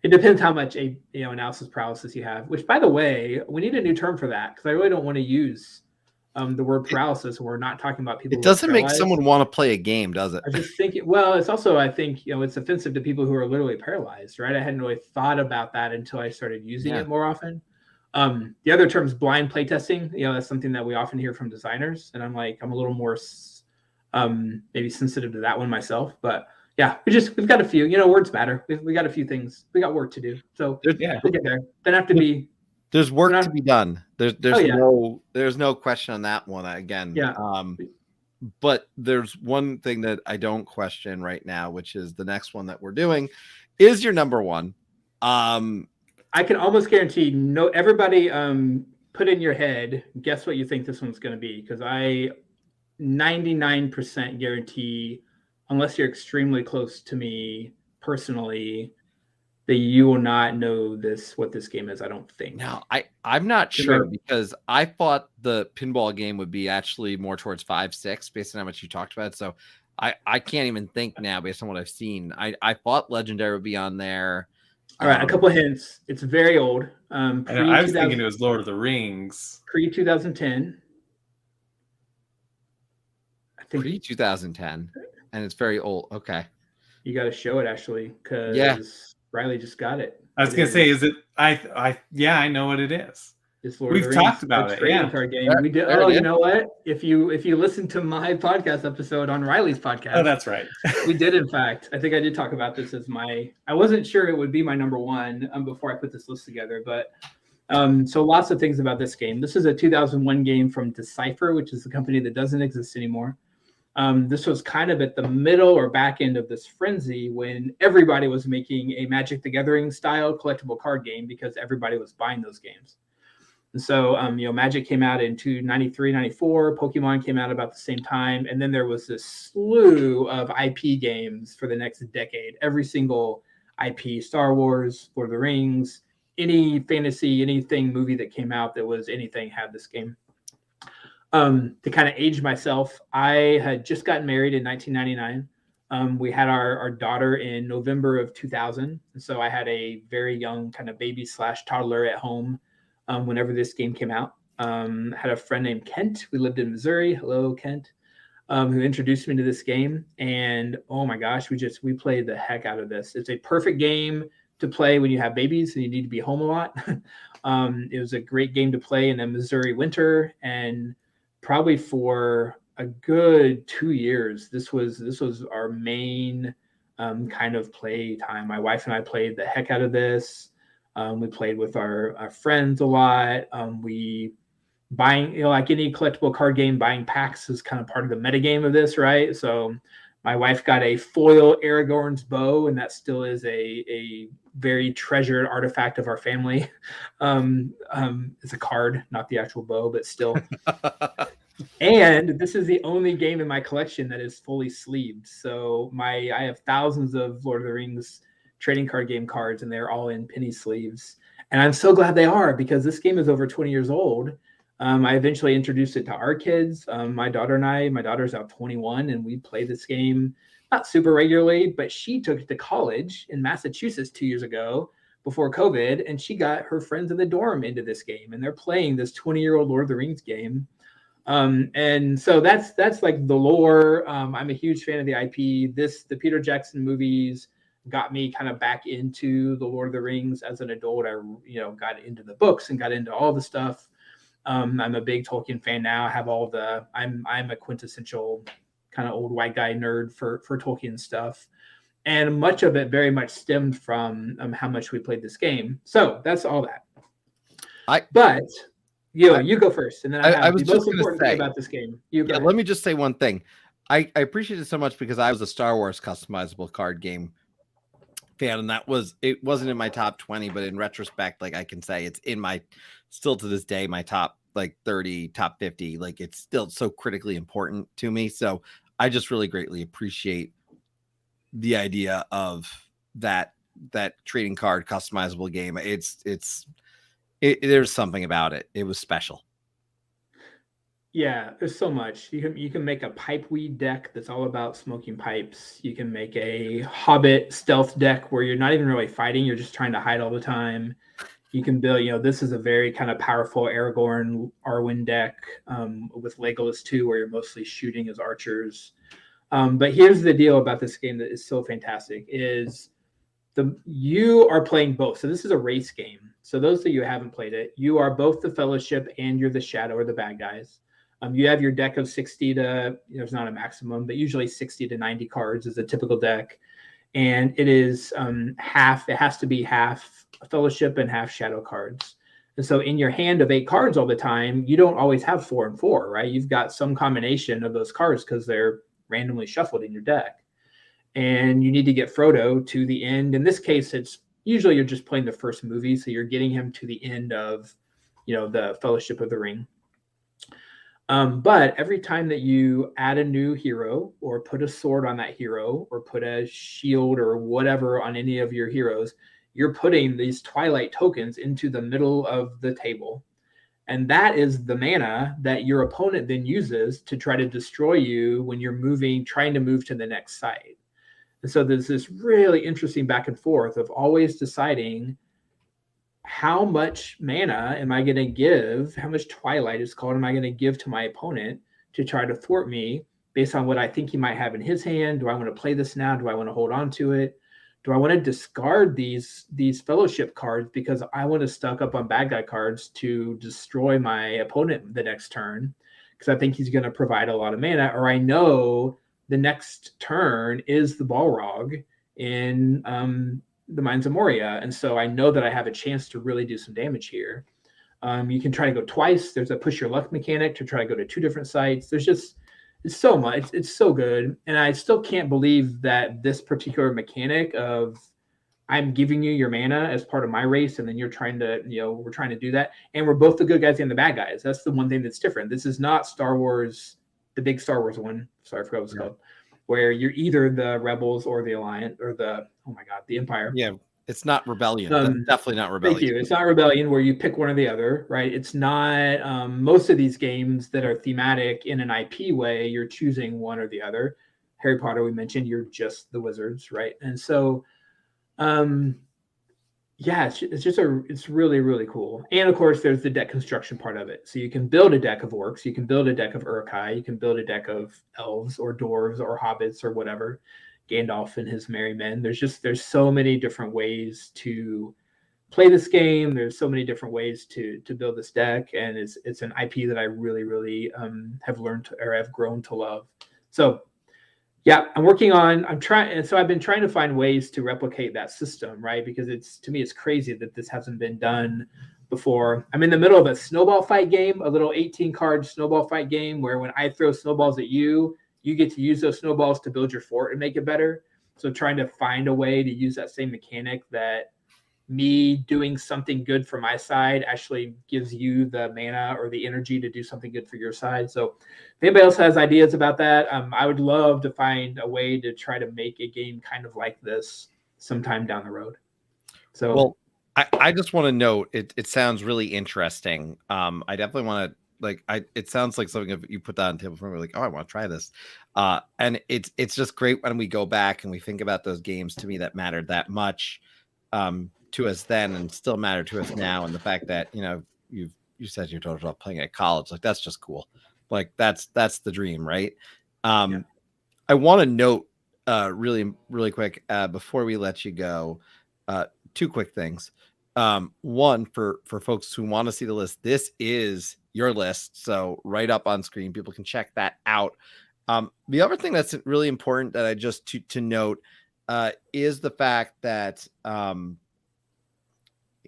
It depends how much analysis paralysis you have, which, by the way, we need a new term for that, because I really don't want to use the word paralysis when we're not talking about people. It doesn't make someone want to play a game, does it? I just think it's also, I think, it's offensive to people who are literally paralyzed, right? I hadn't really thought about that until I started using it more often. The other term is blind playtesting. That's something that we often hear from designers, and I'm a little more maybe sensitive to that one myself, but yeah, we've got a few, words matter. We got a few things. We got work to do. So we'll get there. Don't have to be. There's work to be done. There's no question on that one. Again, but there's one thing that I don't question right now, which is the next one that we're doing is your number 1. I can almost guarantee everybody put in your head, guess what you think this one's going to be, because I 99% guarantee, unless you're extremely close to me personally, that you will not know what this game is. I don't think. No, I'm not sure, because I thought the pinball game would be actually more towards 5, 6 based on how much you talked about. So I can't even think now based on what I've seen. I thought Legendary would be on there. All right, a couple hints. It's very old. I was thinking it was Lord of the Rings. Pre 2010. I think pre 2010, and it's very old. Okay, you got to show it actually because Riley just got it. I was gonna say, is it? I know what it is. It's Lord We've of the Rings, talked about it. trading Yeah, card game. We did. Oh, you know what? If you listen to my podcast episode on Riley's podcast, oh, that's right. We did, in fact. I think I did talk about this as my. I wasn't sure it would be my number one before I put this list together, but so lots of things about this game. This is a 2001 game from Decipher, which is a company that doesn't exist anymore. This was kind of at the middle or back end of this frenzy when everybody was making a Magic the Gathering style collectible card game because everybody was buying those games. And so, Magic came out in 93, 94. Pokemon came out about the same time. And then there was this slew of IP games for the next decade. Every single IP, Star Wars, Lord of the Rings, any fantasy, anything movie that came out that was anything had this game. To kind of age myself, I had just gotten married in 1999. We had our daughter in November of 2000. And so I had a very young kind of baby / toddler at home whenever this game came out. Had a friend named Kent. We lived in Missouri. Hello, Kent. Who introduced me to this game. And oh my gosh, we played the heck out of this. It's a perfect game to play when you have babies and you need to be home a lot. It was a great game to play in a Missouri winter, and probably for a good 2 years, this was our main kind of play time. My wife and I played the heck out of this. We played with our friends a lot. We buying, like any collectible card game, buying packs is kind of part of the metagame of this, right? So my wife got a foil Aragorn's bow, and that still is a very treasured artifact of our family. It's a card, not the actual bow, but still. And this is the only game in my collection that is fully sleeved. So I have thousands of Lord of the Rings trading card game cards, and they're all in penny sleeves. And I'm so glad they are, because this game is over 20 years old. I eventually introduced it to our kids. My daughter and I, my daughter's now 21, and we play this game not super regularly, but she took it to college in Massachusetts 2 years ago before COVID, and she got her friends in the dorm into this game, and they're playing this 20-year-old Lord of the Rings game. And so that's like the lore. I'm a huge fan of the IP. The Peter Jackson movies got me kind of back into the Lord of the Rings as an adult. I got into the books and got into all the stuff. I'm a big Tolkien fan now. I have all the. I'm a quintessential kind of old white guy nerd for Tolkien stuff, and much of it very much stemmed from how much we played this game. So that's all that. You go first, and then I have the most important thing about this game. Let me just say one thing. I appreciate it so much because I was a Star Wars customizable card game fan, and it wasn't in my top 20, but in retrospect, like I can say it's in my, still to this day, my top like 30, top 50. Like it's still so critically important to me. So I just really greatly appreciate the idea of that trading card customizable game. There's something about it. It was special. Yeah, there's so much. You can make a pipeweed deck that's all about smoking pipes. You can make a Hobbit stealth deck where you're not even really fighting, you're just trying to hide all the time. You can build, this is a very kind of powerful Aragorn Arwen deck with Legolas too, where you're mostly shooting as archers. But here's the deal about this game that is so fantastic is you are playing both. So this is a race game. So those of you who haven't played it, you are both the Fellowship and you're the Shadow or the bad guys. You have your deck of 60 to, there's not a maximum, but usually 60 to 90 cards is a typical deck. And it is it has to be half Fellowship and half Shadow cards. And so in your hand of 8 cards all the time, you don't always have 4 and 4, right? You've got some combination of those cards because they're randomly shuffled in your deck. And you need to get Frodo to the end. In this case, it's usually you're just playing the first movie. So you're getting him to the end of, the Fellowship of the Ring. But every time that you add a new hero or put a sword on that hero or put a shield or whatever on any of your heroes, you're putting these Twilight tokens into the middle of the table. And that is the mana that your opponent then uses to try to destroy you when you're trying to move to the next site. And so there's this really interesting back and forth of always deciding how much mana am I going to give, how much twilight is called, am I going to give to my opponent to try to thwart me based on what I think he might have in his hand. Do I want to play this now? Do I want to hold on to it? Do I want to discard these fellowship cards because I want to stock up on bad guy cards to destroy my opponent the next turn because I think he's going to provide a lot of mana, or I know the next turn is the Balrog in the Mines of Moria, and so I know that I have a chance to really do some damage here. You can try to go twice. There's a push your luck mechanic to try to go to 2 different sites. There's just it's so much. It's so good. And I still can't believe that this particular mechanic of I'm giving you your mana as part of my race, and then you're trying to, we're trying to do that. And we're both the good guys and the bad guys. That's the one thing that's different. This is not Star Wars, the big Star Wars one. Sorry, I forgot what it's called. Where you're either the rebels or the Alliance or the Empire. Yeah. It's not Rebellion. That's definitely not Rebellion. Thank you. It's not Rebellion where you pick one or the other, right? It's not most of these games that are thematic in an IP way, you're choosing one or the other. Harry Potter, we mentioned, you're just the wizards, right? And so, it's really, really cool. And of course, there's the deck construction part of it. So you can build a deck of orcs, you can build a deck of Uruk-hai, you can build a deck of elves or dwarves or hobbits or whatever. Gandalf and his merry men. There's so many different ways to play this game. There's so many different ways to build this deck, and it's an IP that I really, really have learned or have grown to love. So yeah, I've been trying to find ways to replicate that system, right? Because to me it's crazy that this hasn't been done before. I'm in the middle of a snowball fight game, a little 18-card snowball fight game where when I throw snowballs at you, you get to use those snowballs to build your fort and make it better. So trying to find a way to use that same mechanic that me doing something good for my side actually gives you the mana or the energy to do something good for your side. So if anybody else has ideas about that, I would love to find a way to try to make a game kind of like this sometime down the road. So, well, I just want to note, it sounds really interesting. I definitely want to, it sounds like something if you put that on the table for me, like, oh, I want to try this. And it's just great when we go back and we think about those games to me that mattered that much to us then and still matter to us now. And the fact that, you said you're totally playing at college, like, that's just cool. Like that's the dream, right? I want to note really, really quick before we let you go, 2 quick things. One, for folks who want to see the list, this is your list, so right up on screen, people can check that out. The other thing that's really important that I just to note is the fact that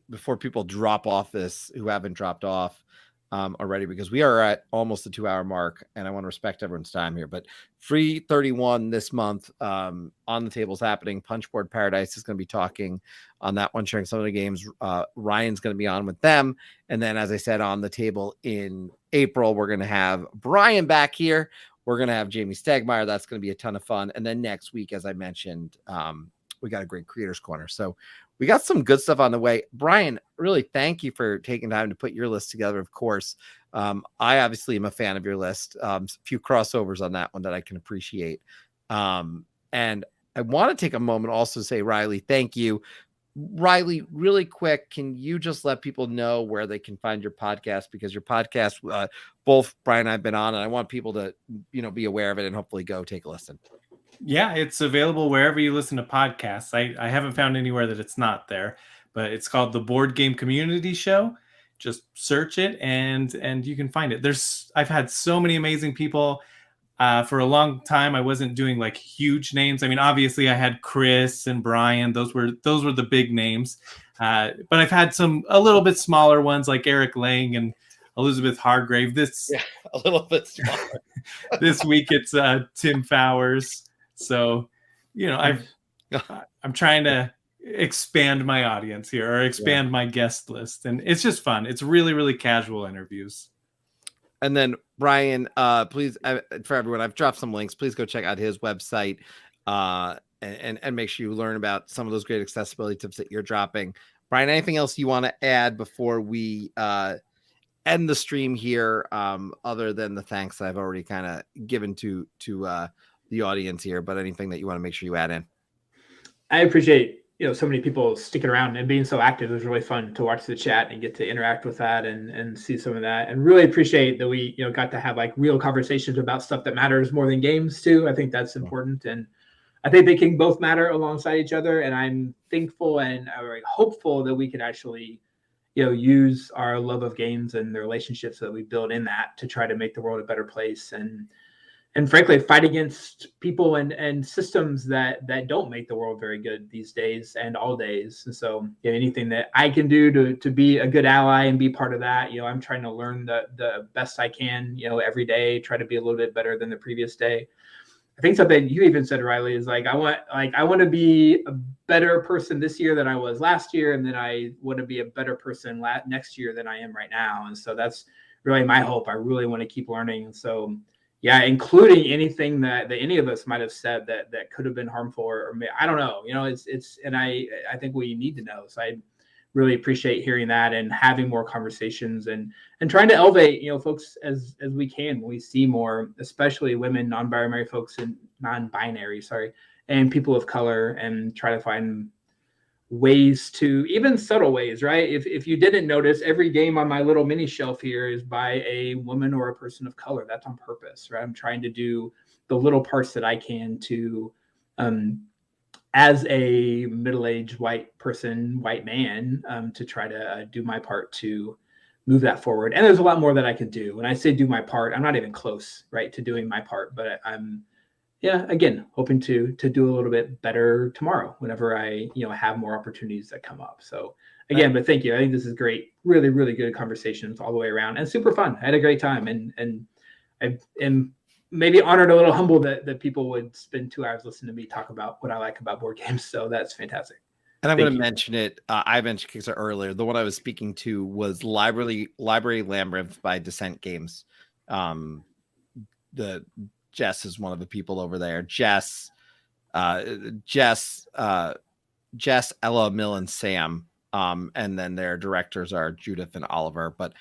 before people drop off this, who haven't dropped off already, because we are at almost the 2-hour mark, and I want to respect everyone's time here. But Free 31 this month on the tables happening. Punchboard Paradise is going to be talking on that one, sharing some of the games. Ryan's going to be on with them, and then, as I said, on the table in April, we're going to have Brian back here. We're going to have Jamie Stegmeyer. That's going to be a ton of fun. And then next week, as I mentioned, we got a great Creators Corner. So we got some good stuff on the way. Brian, really thank you for taking time to put your list together, of course. I obviously am a fan of your list. A few crossovers on that one that I can appreciate. And I want to take a moment also to say, Riley, thank you. Riley, really quick, can you just let people know where they can find your podcast? Because your podcast, both Brian and I have been on, and I want people to, be aware of it and hopefully go take a listen. Yeah, it's available wherever you listen to podcasts. I haven't found anywhere that it's not there, but it's called the Board Game Community Show. Just search it and you can find it. I've had so many amazing people. For a long time, I wasn't doing like huge names. I mean, obviously I had Chris and Brian. Those were the big names. But I've had a little bit smaller ones like Eric Lang and Elizabeth Hargrave. A little bit smaller. This week it's Tim Fowers. So, I'm trying to expand my audience here or expand my guest list. And it's just fun. It's really, really casual interviews. And then Brian, please, for everyone, I've dropped some links. Please go check out his website and make sure you learn about some of those great accessibility tips that you're dropping. Brian, anything else you want to add before we end the stream here, other than the thanks I've already kind of given to the audience here, but anything that you want to make sure you add in. I appreciate so many people sticking around and being so active. It was really fun to watch the chat and get to interact with that and see some of that, and really appreciate that we got to have like real conversations about stuff that matters more than games too. I think that's important, and I think they can both matter alongside each other. And I'm thankful and very hopeful that we can actually use our love of games and the relationships that we build in that to try to make the world a better place, and frankly fight against people and systems that don't make the world very good these days and all days. And so anything that I can do to be a good ally and be part of that, I'm trying to learn the best I can, every day, try to be a little bit better than the previous day. I think something you even said, Riley, is like I want to be a better person this year than I was last year, and then I want to be a better person next year than I am right now. And so that's really my hope. I really want to keep learning. And so yeah, including anything that any of us might have said that could have been harmful or I don't know. It's and I think we need to know. So I really appreciate hearing that and having more conversations and trying to elevate folks as we can when we see more, especially women, non-binary folks and non-binary, and people of color, and try to find ways to, even subtle ways, right? If you didn't notice, every game on my little mini shelf here is by a woman or a person of color. That's on purpose, right? I'm trying to do the little parts that I can to as a middle-aged white person, white man, to try to do my part to move that forward. And there's a lot more that I could do. When I say do my part, I'm not even close, right, to doing my part, but I'm again, hoping to do a little bit better tomorrow whenever I, have more opportunities that come up. So again, but thank you. I think this is great. Really, really good conversations all the way around and super fun. I had a great time, and I am maybe honored, a little humble that people would spend 2 hours listening to me talk about what I like about board games. So that's fantastic. And I'm going to mention it. I mentioned Kickstarter earlier. The one I was speaking to was Library Labyrinth by Descent Games. The Jess is one of the people over there. Jess, Ella, Mill, and Sam. And then their directors are Judith and Oliver. But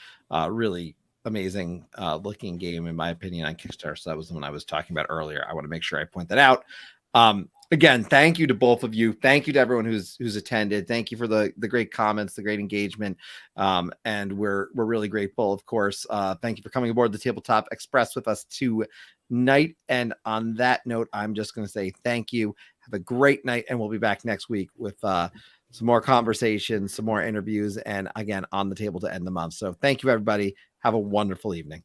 really amazing looking game, in my opinion, on Kickstarter. So that was the one I was talking about earlier. I want to make sure I point that out. Again, thank you to both of you. Thank you to everyone who's attended. Thank you for the great comments, the great engagement. And we're really grateful, of course. Thank you for coming aboard the Tabletop Express with us tonight. And on that note, I'm just going to say thank you. Have a great night, and we'll be back next week with some more conversations, some more interviews, and again, on the table to end the month. So thank you, everybody. Have a wonderful evening.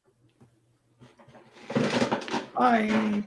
Bye.